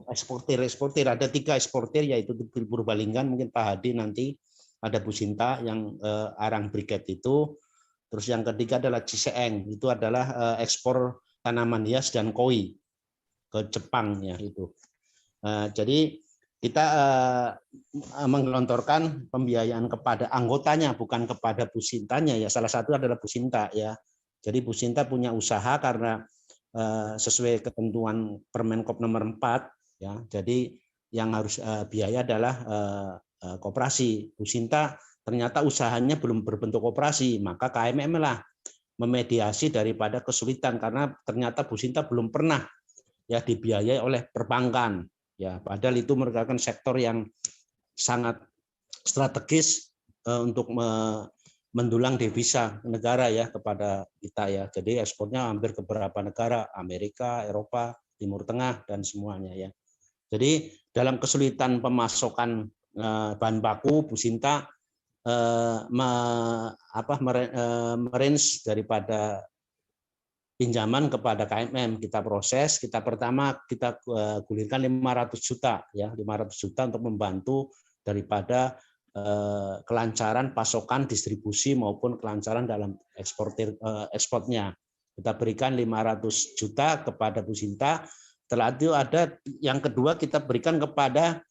eksportir. Ada 3 eksportir, yaitu di Purbalingga, mungkin Pak Hadi nanti, ada Bu Sinta yang arang briket itu. Terus yang ketiga adalah Ciseeng, itu adalah ekspor tanaman hias dan koi ke Jepang ya itu. Jadi kita menggelontorkan pembiayaan kepada anggotanya, bukan kepada Bu Sintanya ya. Salah satu adalah Bu Sinta ya. Jadi Bu Sinta punya usaha karena sesuai ketentuan Permenkop nomor 4 ya. Jadi yang harus biaya adalah koperasi. Bu Sinta ternyata usahanya belum berbentuk koperasi, maka KMM lah memediasi daripada kesulitan karena ternyata Bu Sinta belum pernah ya dibiayai oleh perbankan ya, padahal itu merupakan sektor yang sangat strategis untuk mendulang devisa negara ya kepada kita ya. Jadi ekspornya hampir ke beberapa negara, Amerika, Eropa, Timur Tengah dan semuanya ya. Jadi dalam kesulitan pemasokan bahan baku, Bu Sinta merange daripada pinjaman kepada KMM, kita proses, pertama kita gulirkan 500 juta ya, 500 juta untuk membantu daripada kelancaran pasokan, distribusi maupun kelancaran dalam ekspornya. Kita berikan 500 juta kepada Bu Sinta. Setelah itu ada yang kedua, kita berikan kepada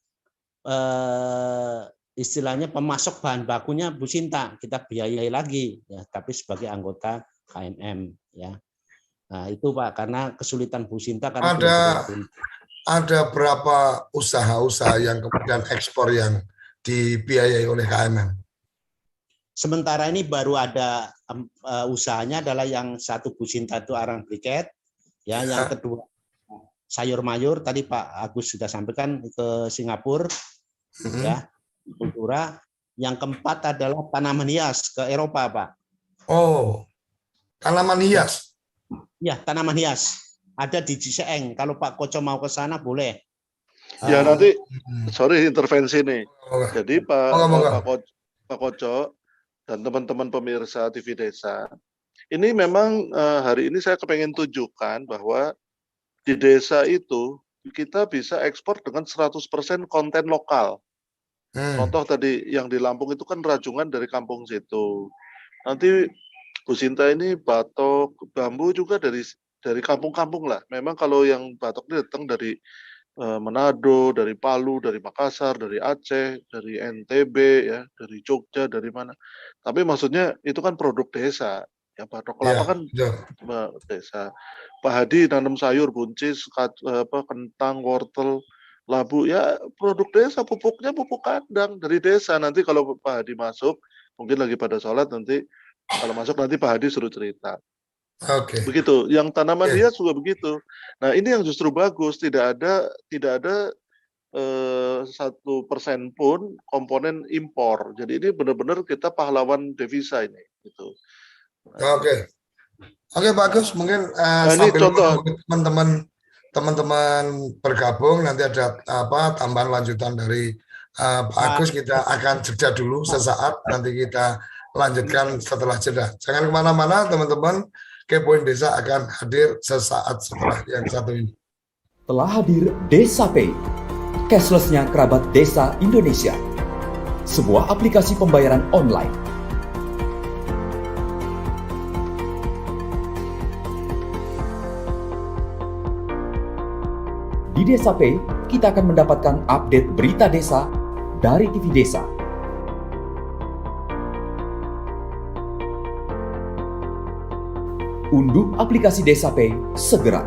istilahnya pemasok bahan bakunya Bu Sinta, kita biayai lagi ya, tapi sebagai anggota KMM ya. Nah, itu Pak, karena kesulitan Bu Sinta karena ada berapa usaha-usaha yang kemudian ekspor yang dibiayai oleh KMM? Sementara ini baru ada usahanya adalah yang satu Bu Sinta itu arang briket ya, yang kedua sayur mayur tadi Pak Agus sudah sampaikan ke Singapura ya, kultura. Yang keempat adalah tanaman hias ke Eropa Pak. Oh, tanaman hias. Ya, tanaman hias ada di Ciseeng. Kalau Pak Koco mau ke sana boleh. Ya nanti, sorry intervensi nih. Jadi Pak Koco dan teman-teman pemirsa TV Desa, ini memang hari ini saya kepengen tunjukkan bahwa di desa itu kita bisa ekspor dengan 100% konten lokal. Contoh tadi yang di Lampung itu kan rajungan dari kampung situ. Nanti Bu Sinta ini batok bambu juga dari kampung-kampung lah. Memang kalau yang batok ini datang dari Manado, dari Palu, dari Makassar, dari Aceh, dari NTB ya, dari Jogja, dari mana. Tapi maksudnya itu kan produk desa. Yang batok kelapa kan desa. Pak Hadi nanam sayur, buncis, kentang, wortel, labu, ya produk desa, pupuknya pupuk kandang dari desa. Nanti kalau Pak Hadi masuk, mungkin lagi pada sholat nanti. Kalau masuk nanti Pak Hadi suruh cerita. Oke. Begitu. Yang tanaman hias juga begitu. Nah ini yang justru bagus. Tidak ada 1% pun komponen impor. Jadi ini benar-benar kita pahlawan devisa ini. Gitu. Oke. Oke bagus. Mungkin sambil teman-teman bergabung nanti ada tambahan lanjutan dari Pak Agus. Kita akan jeda dulu sesaat. Nanti kita lanjutkan setelah jeda. Jangan kemana-mana teman-teman. Kepoin Desa akan hadir sesaat setelah yang satu ini. Telah hadir Desa Pay, cashlessnya kerabat desa Indonesia. Sebuah aplikasi pembayaran online. Di Desa Pay, kita akan mendapatkan update berita desa dari TV Desa. Unduh aplikasi Desa Pay segera.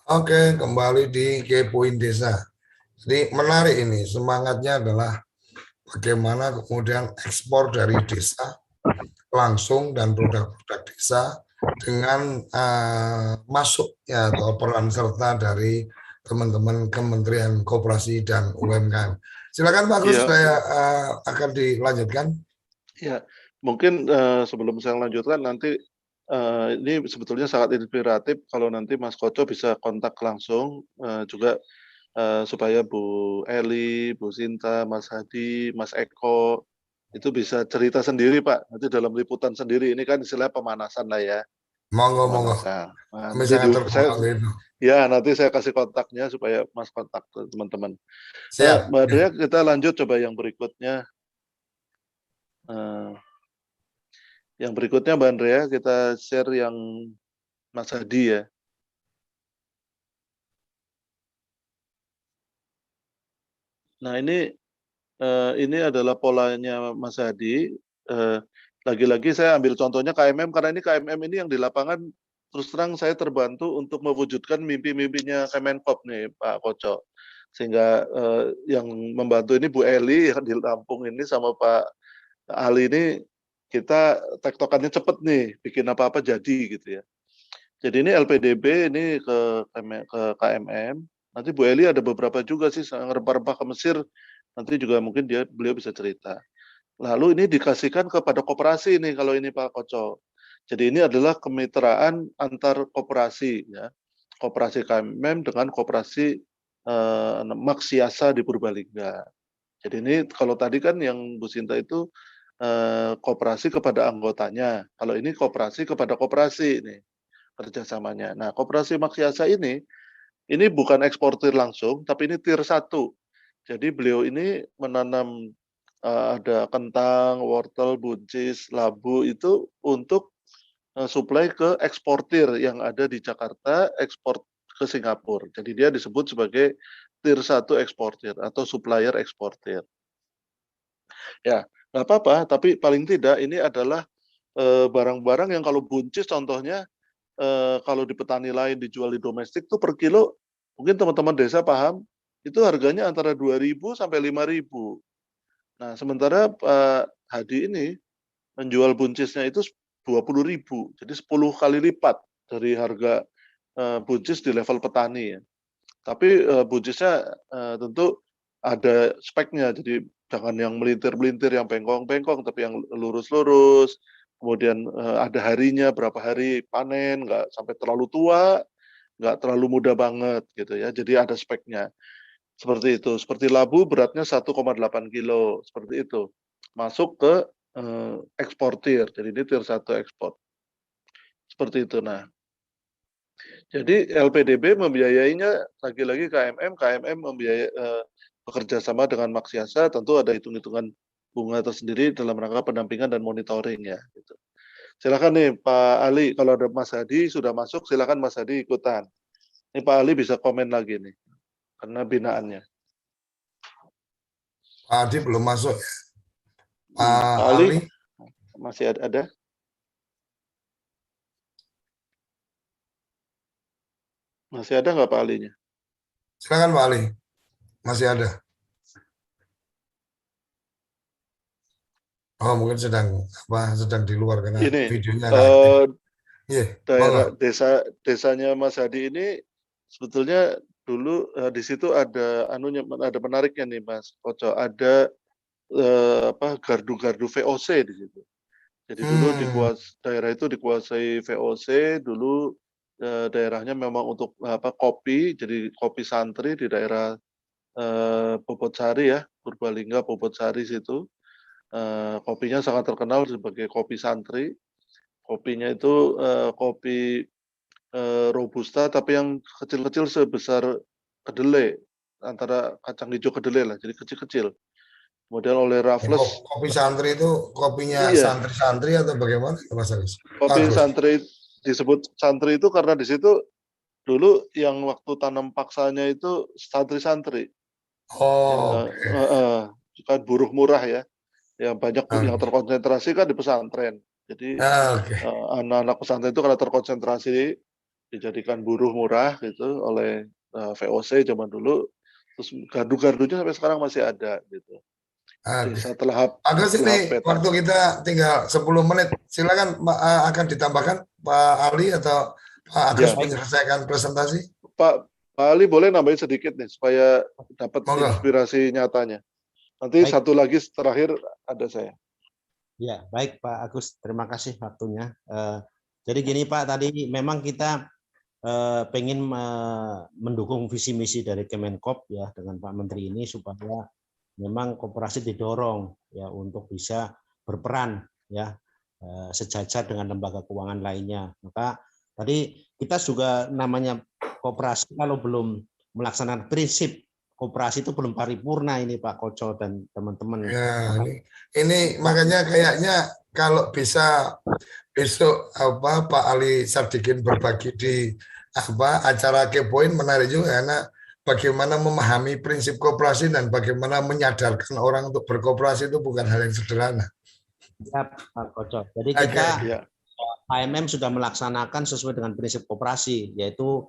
Oke, kembali di Kepoin Desa. Jadi menarik ini, semangatnya adalah bagaimana kemudian ekspor dari desa langsung dan produk-produk desa dengan masuk ya atau peran serta dari teman-teman Kementerian Koperasi dan UMKM. Silakan Pak Agus, Iya, saya akan dilanjutkan. ya, mungkin sebelum saya lanjutkan nanti ini sebetulnya sangat inspiratif kalau nanti Mas Koco bisa kontak langsung juga supaya Bu Eli, Bu Sinta, Mas Hadi, Mas Eko itu bisa cerita sendiri Pak. Nanti dalam liputan sendiri ini kan istilah pemanasan lah ya, Monggo, monggo. pemanasan. Nah, Kami nanti sangat terbuka untuk itu. nanti saya kasih kontaknya supaya Mas kontak ke teman-teman. Siap. Mbak Dea, kita lanjut coba yang berikutnya. Yang berikutnya Mbak Andrea, kita share yang Mas Hadi ya. Nah ini adalah polanya Mas Hadi. Lagi-lagi saya ambil contohnya KMM karena ini KMM ini yang di lapangan terus terang saya terbantu untuk mewujudkan mimpi-mimpinya Kemenkop nih Pak Koco. Sehingga yang membantu ini Bu Eli yang di Lampung ini sama Pak Ali ini kita tektokannya cepet nih, bikin apa-apa jadi gitu ya. Jadi ini LPDB ini ke KMM. Nanti Bu Eli ada beberapa juga sih rempah-rempah ke Mesir. Nanti juga mungkin beliau bisa cerita. Lalu ini dikasihkan kepada koperasi nih kalau ini Pak Koco. Jadi ini adalah kemitraan antar koperasi ya. Koperasi KMM dengan koperasi Maksiasa di Purbalingga. Jadi ini kalau tadi kan yang Bu Sinta itu koperasi kepada anggotanya. Kalau ini koperasi kepada koperasi ini kerjasamanya. Nah, koperasi Maksiasa ini bukan eksportir langsung, tapi ini tier 1. Jadi beliau ini menanam ada kentang, wortel, buncis, labu itu untuk suplai ke eksportir yang ada di Jakarta, ekspor ke Singapura. Jadi dia disebut sebagai tier 1 eksportir atau supplier eksportir. Ya, nggak apa-apa, tapi paling tidak ini adalah barang-barang yang kalau buncis contohnya kalau di petani lain dijual di domestik tuh per kilo mungkin teman-teman desa paham itu harganya antara 2.000 sampai 5.000. Nah, sementara Pak Hadi ini menjual buncisnya itu 20.000. Jadi 10 kali lipat dari harga buncis di level petani ya. Tapi buncisnya tentu ada speknya. Jadi jangan yang melintir-melintir, yang bengkong-bengkong, tapi yang lurus-lurus. Kemudian ada harinya, berapa hari panen, nggak sampai terlalu tua, nggak terlalu muda banget gitu ya. Jadi ada speknya. Seperti itu. Seperti labu beratnya 1,8 kilo, seperti itu. Masuk ke eksportir. Jadi ini tier 1 ekspor. Seperti itu. Nah, jadi LPDB membiayainya lagi-lagi KMM membiayai bekerja sama dengan Maksiasa, tentu ada hitung-hitungan bunga tersendiri dalam rangka pendampingan dan monitoring ya. Gitu. Silakan nih Pak Ali, kalau ada Mas Hadi sudah masuk, silakan Mas Hadi ikutan. Ini Pak Ali bisa komen lagi nih, karena binaannya. Pak Adi belum masuk ya. Pak Ali masih ada? Masih ada nggak Pak Alinya? Silakan Pak Ali, masih ada. Oh mungkin sedang di luar karena Ini videonya nggak aktif. Daerah desanya Mas Hadi ini sebetulnya dulu di situ ada ada menariknya nih Mas Koco, ada gardu-gardu VOC di situ. Jadi dulu daerah itu dikuasai VOC, dulu daerahnya memang untuk kopi, jadi kopi santri di daerah Bobotsari ya, Purbalingga Bobotsari situ. Kopinya sangat terkenal sebagai kopi santri. Kopinya itu kopi robusta tapi yang kecil-kecil sebesar kedelai, antara kacang hijau kedelai lah, jadi kecil-kecil. Kemudian oleh Raffles. Kopi santri itu kopinya santri-santri atau bagaimana Mas Agus? Kopi santri disebut santri itu karena di situ dulu yang waktu tanam paksanya itu santri-santri. Kan buruh murah ya. Yang banyak yang terkonsentrasi kan di pesantren. Jadi anak-anak pesantren itu karena terkonsentrasi dijadikan buruh murah gitu oleh VOC zaman dulu, terus gardu-gardunya sampai sekarang masih ada gitu. Jadi Oke. setelah Agus ini peta. waktu kita tinggal 10 menit. Silakan akan ditambahkan Pak Ali atau Pak Agus Ya. menyelesaikan presentasi. Pak Ali boleh nambahin sedikit nih supaya dapat Monggo. inspirasi nyatanya. Nanti Baik. satu lagi terakhir ada saya. Ya, baik Pak Agus, terima kasih waktunya. Jadi gini Pak, tadi memang kita pengen mendukung visi misi dari Kemenkop ya dengan Pak Menteri ini supaya memang koperasi didorong ya untuk bisa berperan ya sejajar dengan lembaga keuangan lainnya. Maka tadi kita juga namanya koperasi kalau belum melaksanakan prinsip koperasi itu belum paripurna ini Pak Koco dan teman-teman. Ya, ini makanya kayaknya kalau bisa besok Pak Ali Sadikin berbagi di acara Kepoin menarik juga karena bagaimana memahami prinsip koperasi dan bagaimana menyadarkan orang untuk berkoperasi itu bukan hal yang sederhana. Ya, Pak Koco. Jadi kita AMM sudah melaksanakan sesuai dengan prinsip koperasi, yaitu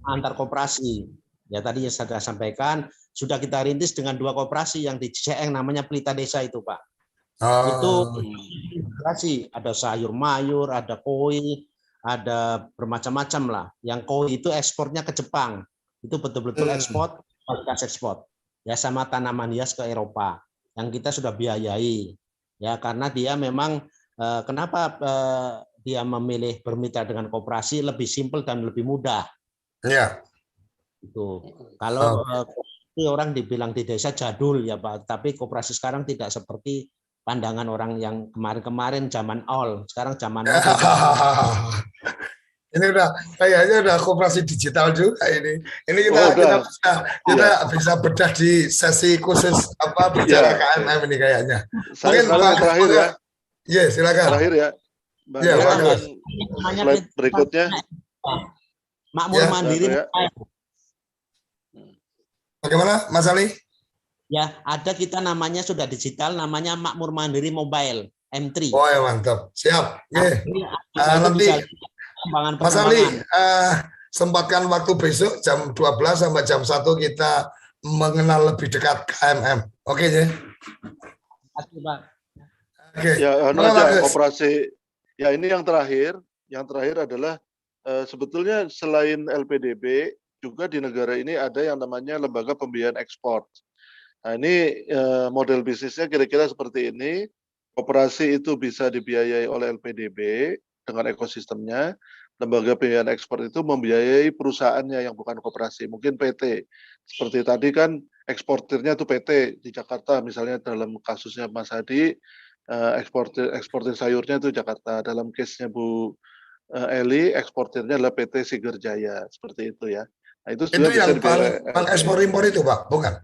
antar koperasi. Ya tadi yang saya sampaikan, sudah kita rintis dengan 2 koperasi yang di Ciseeng namanya Pelita Desa itu Pak. Itu koperasi, ada sayur mayur, ada koi, ada bermacam-macam lah. Yang koi itu ekspornya ke Jepang. Itu betul-betul ekspor, kualitas ekspor. Ya sama tanaman hias ke Eropa yang kita sudah biayai. Ya karena dia memang kenapa dia memilih bermitra dengan koperasi lebih simpel dan lebih mudah. Ya. Itu. Kalau orang dibilang di desa jadul ya Pak, tapi koperasi sekarang tidak seperti pandangan orang yang kemarin-kemarin zaman all. Sekarang zaman now. Ini kayaknya udah koperasi digital juga ini. Ini kita bisa bedah di sesi khusus bicara KMM ini kayaknya. Mungkin terakhir ya. Iya, silakan. Terakhir ya. Iya, slide berikutnya. Makmur mandiri. Bagaimana Mas Ali? Ya, ada kita namanya sudah digital, namanya Makmur Mandiri Mobile M3. Oh ya mantap, siap. Nanti Mas Ali sempatkan waktu besok jam 12 sampai jam 1 kita mengenal lebih dekat KMM. Oke ya. Oke. Ya, operasi. Ya ini yang terakhir. Yang terakhir adalah sebetulnya selain LPDB juga di negara ini ada yang namanya lembaga pembiayaan ekspor. Nah ini model bisnisnya kira-kira seperti ini. Koperasi itu bisa dibiayai oleh LPDB dengan ekosistemnya. Lembaga pembiayaan ekspor itu membiayai perusahaannya yang bukan koperasi, mungkin PT. Seperti tadi kan eksportirnya itu PT di Jakarta, misalnya dalam kasusnya Mas Hadi, eksportir sayurnya itu Jakarta. Dalam case-nya Bu Eli, eksportirnya adalah PT Sigerjaya, seperti itu ya. Nah, itu yang Bank Ekspor Impor itu Pak, bukan?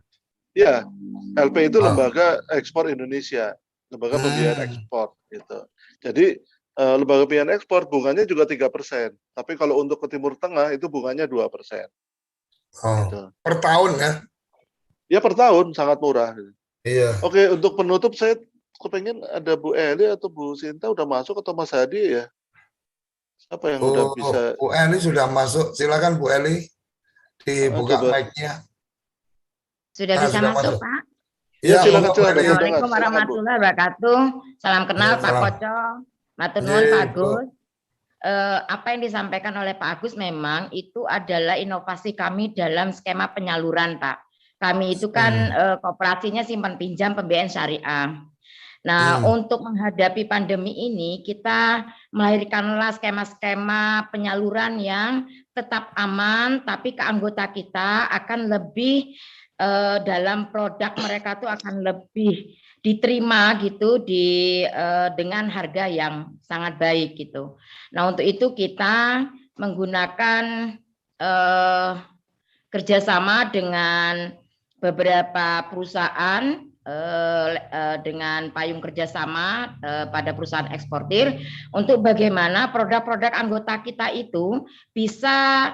Iya, LP itu lembaga ekspor Indonesia, lembaga pembiayaan ekspor gitu. Jadi lembaga pembiayaan ekspor bunganya juga 3%, tapi kalau untuk ke Timur Tengah itu bunganya 2%. Gitu. Per tahun ya? Ya per tahun, sangat murah. Iya. Oke, untuk penutup saya kepengen ada Bu Eli atau Bu Sinta udah masuk atau Mas Hadi ya? Siapa yang udah bisa? Bu Eli sudah masuk, silakan Bu Eli dibuka mic-nya. Sudah bisa masuk, Pak? Ya, silakan. Assalamualaikum warahmatullahi wabarakatuh. Salam kenal Pak Koco, matur nuwun Pak Agus. Apa yang disampaikan oleh Pak Agus memang itu adalah inovasi kami dalam skema penyaluran, Pak. Kami itu kan kooperasinya simpan pinjam pembiayaan syariah. Nah, untuk menghadapi pandemi ini kita melahirkanlah skema-skema penyaluran yang tetap aman, tapi ke anggota kita akan lebih dalam produk mereka tuh akan lebih diterima gitu dengan harga yang sangat baik gitu. Nah, untuk itu kita menggunakan kerjasama dengan beberapa perusahaan dengan payung kerjasama pada perusahaan eksportir untuk bagaimana produk-produk anggota kita itu bisa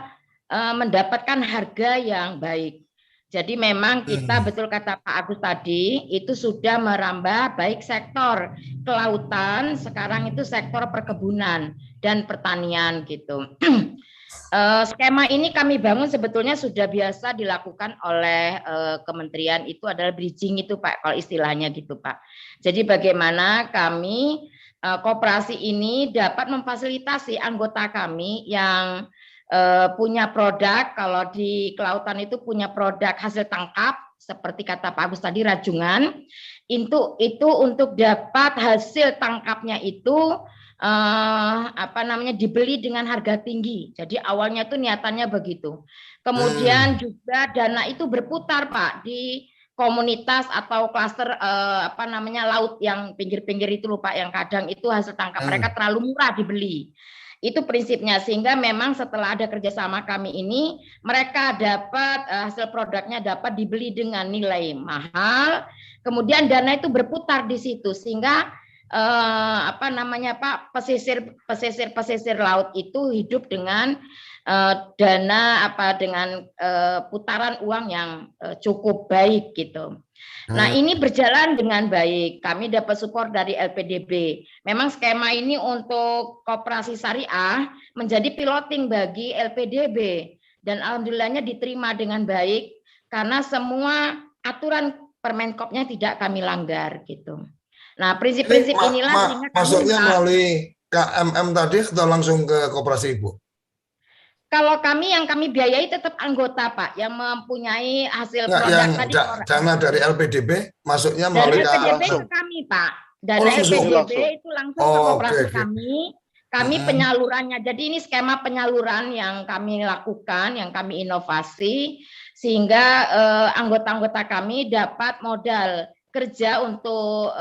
mendapatkan harga yang baik. Jadi memang kita betul kata Pak Agus tadi itu sudah merambah baik sektor kelautan, sekarang itu sektor perkebunan. dan pertanian gitu. Skema ini kami bangun sebetulnya sudah biasa dilakukan oleh kementerian, itu adalah bridging itu Pak, kalau istilahnya gitu Pak. Jadi bagaimana kami koperasi ini dapat memfasilitasi anggota kami yang punya produk, kalau di kelautan itu punya produk hasil tangkap, seperti kata Pak Agus tadi rajungan, itu untuk dapat hasil tangkapnya itu dibeli dengan harga tinggi. Jadi awalnya tuh niatannya begitu. Kemudian juga dana itu berputar Pak di komunitas atau klaster laut yang pinggir-pinggir itu lupa, yang kadang itu hasil tangkap mereka terlalu murah dibeli. Itu prinsipnya, sehingga memang setelah ada kerjasama kami ini, mereka dapat hasil produknya dapat dibeli dengan nilai mahal. Kemudian dana itu berputar di situ, sehingga pesisir laut itu hidup dengan dengan putaran uang yang cukup baik gitu. Nah, ini berjalan dengan baik. Kami dapat support dari LPDB. Memang skema ini untuk koperasi syariah menjadi piloting bagi LPDB, dan alhamdulillahnya diterima dengan baik karena semua aturan Permenkopnya tidak kami langgar gitu. Nah, prinsip-prinsip inilah maksudnya melalui KMM tadi atau langsung ke koperasi Ibu? Kalau yang kami biayai tetap anggota Pak, yang mempunyai hasil produk tadi. Dana dari LPDB masuknya melalui LPDB ke kami Pak. Dana LPDB itu langsung ke koperasi kami. Kami penyalurannya. Jadi ini skema penyaluran yang kami lakukan, yang kami inovasi, sehingga anggota-anggota kami dapat modal kerja untuk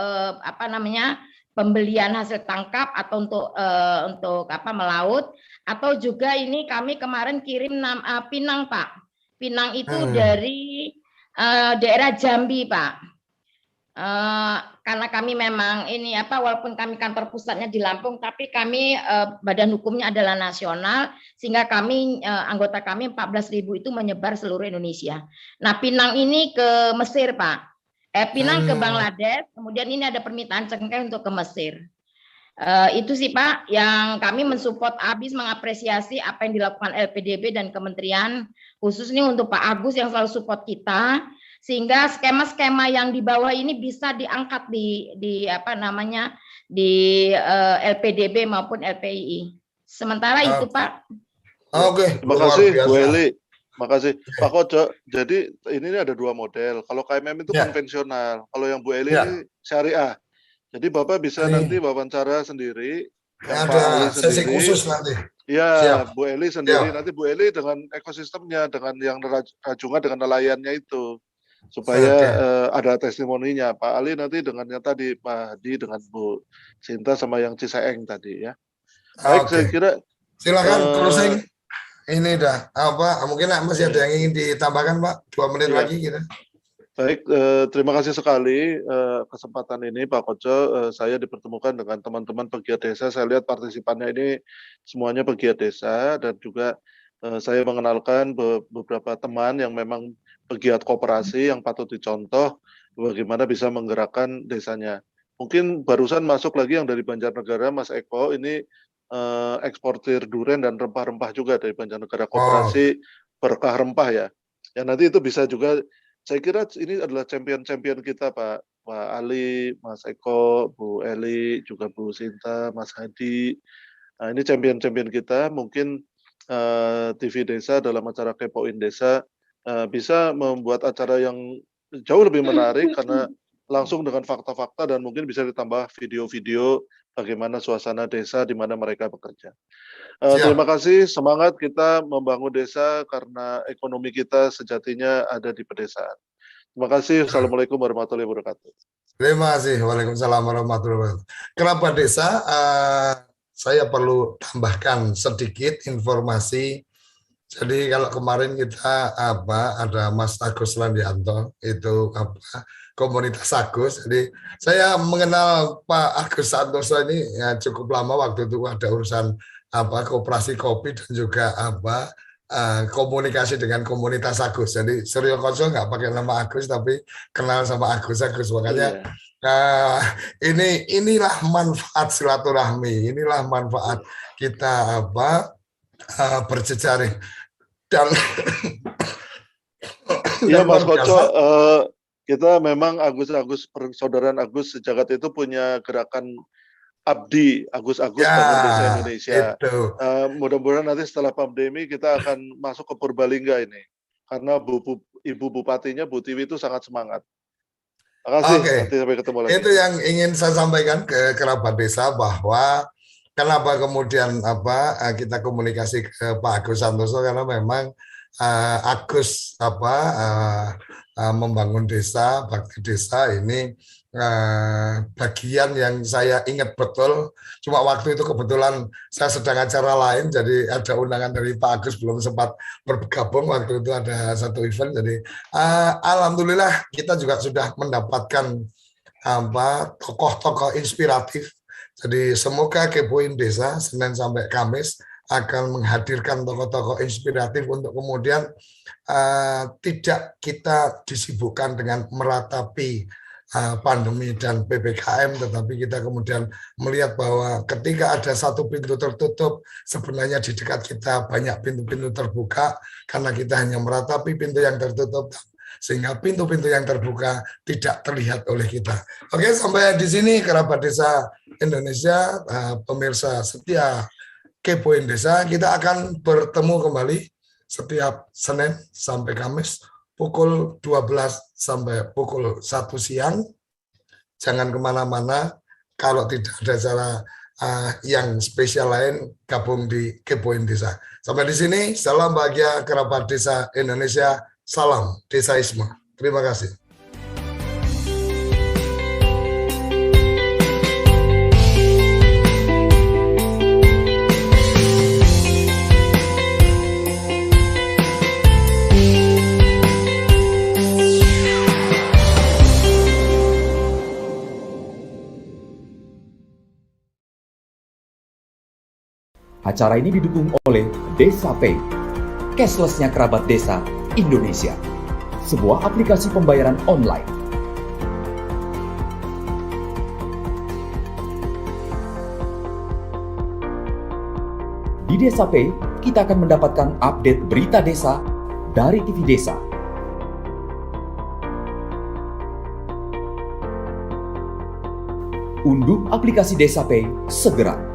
pembelian hasil tangkap atau untuk melaut, atau juga ini kami kemarin kirim pinang Pak. Pinang itu dari daerah Jambi Pak. Karena kami memang walaupun kami kantor pusatnya di Lampung, tapi kami badan hukumnya adalah nasional, sehingga kami anggota kami 14.000 itu menyebar seluruh Indonesia. Nah, pinang ini ke Mesir Pak. Pinang ke Bangladesh, kemudian ini ada permintaan cengkeh untuk ke Mesir. Itu sih Pak, yang kami mensupport habis, mengapresiasi apa yang dilakukan LPDB dan kementerian, khususnya untuk Pak Agus yang selalu support kita, sehingga skema-skema yang di bawah ini bisa diangkat di LPDB maupun LPII. Sementara itu Pak. Oke, terima kasih Bu Eli. Makasih Pak Koco. Jadi ini ada dua model. Kalau KMM itu konvensional. Kalau yang Bu Eli ini syariah. Jadi Bapak bisa nanti wawancara sendiri. Ada sesi khusus nanti. Ya, Bu Eli sendiri. Nanti Bu Eli dengan ekosistemnya, dengan yang rajungan, dengan nelayannya itu. Supaya ada testimoninya. Pak Ali nanti dengan yang tadi, Pak Hadi dengan Bu Sinta sama yang Ciseeng tadi ya. Baik, saya kira. Silakan closing. Ini dah mungkin masih ada yang ingin ditambahkan Pak, 2 menit lagi kita. Baik, terima kasih sekali kesempatan ini Pak Koco. Saya dipertemukan dengan teman-teman pegiat desa. Saya lihat partisipannya ini semuanya pegiat desa, dan juga saya mengenalkan beberapa teman yang memang pegiat koperasi yang patut dicontoh bagaimana bisa menggerakkan desanya. Mungkin barusan masuk lagi yang dari Banjarnegara, Mas Eko, ini eksportir durian dan rempah-rempah juga dari Banjarnegara, koperasi berkah rempah ya. Ya nanti itu bisa juga, saya kira ini adalah champion-champion kita Pak Ali, Mas Eko, Bu Eli, juga Bu Sinta, Mas Hadi. Nah, ini champion-champion kita. Mungkin TV Desa dalam acara Kepoin Desa bisa membuat acara yang jauh lebih menarik karena langsung dengan fakta-fakta, dan mungkin bisa ditambah video-video bagaimana suasana desa di mana mereka bekerja. Terima kasih, semangat kita membangun desa karena ekonomi kita sejatinya ada di pedesaan. Terima kasih. Assalamualaikum warahmatullahi wabarakatuh. Terima kasih. Waalaikumsalam warahmatullahi wabarakatuh. Kenapa desa? Saya perlu tambahkan sedikit informasi. Jadi kalau kemarin kita ada Mas Agus Landianto, itu komunitas Agus. Jadi saya mengenal Pak Agus Santoso ini ya cukup lama, waktu itu ada urusan koperasi kopi dan juga komunikasi dengan komunitas Agus. Jadi Suryo Koco nggak pakai nama Agus tapi kenal sama Agus. Makanya Nah, inilah manfaat silaturahmi, inilah manfaat kita berjejaring dan Iya dan Mas luar Koco, biasa. kita memang Agus Persaudaraan Agus Sejagat itu punya gerakan Abdi Agus-Agus Bangun Desa Ya, Indonesia. itu. Mudah-mudahan nanti setelah pandemi kita akan masuk ke Purbalingga ini, karena Ibu Bupatinya Bu Tiwi itu sangat semangat. Terima kasih. Oke. Nanti sampai ketemu lagi. Itu yang ingin saya sampaikan ke kerabat desa, bahwa kenapa kemudian kita komunikasi ke Pak Agus Santoso, karena memang Agus membangun desa, bakti desa ini bagian yang saya ingat betul. Cuma waktu itu kebetulan saya sedang acara lain, jadi ada undangan dari Pak Agus, belum sempat bergabung. Waktu itu ada satu event, jadi alhamdulillah kita juga sudah mendapatkan tokoh-tokoh inspiratif. Jadi semoga Kepoin Desa Senin sampai Kamis akan menghadirkan tokoh-tokoh inspiratif untuk kemudian tidak kita disibukkan dengan meratapi pandemi dan PPKM, tetapi kita kemudian melihat bahwa ketika ada satu pintu tertutup, sebenarnya di dekat kita banyak pintu-pintu terbuka, karena kita hanya meratapi pintu yang tertutup, sehingga pintu-pintu yang terbuka tidak terlihat oleh kita. Oke, sampai di sini kerabat desa Indonesia, pemirsa setia Kepoin Desa, kita akan bertemu kembali setiap Senin sampai Kamis pukul 12 sampai pukul 1 siang. Jangan kemana-mana, kalau tidak ada acara yang spesial lain, gabung di Kepoin Desa. Sampai di sini, salam bahagia kerabat desa Indonesia, salam desaisme. Terima kasih. Acara ini didukung oleh Desa Pay, cashless-nya kerabat desa Indonesia, sebuah aplikasi pembayaran online. Di Desa Pay, kita akan mendapatkan update berita desa dari TV Desa. Unduh aplikasi Desa Pay segera.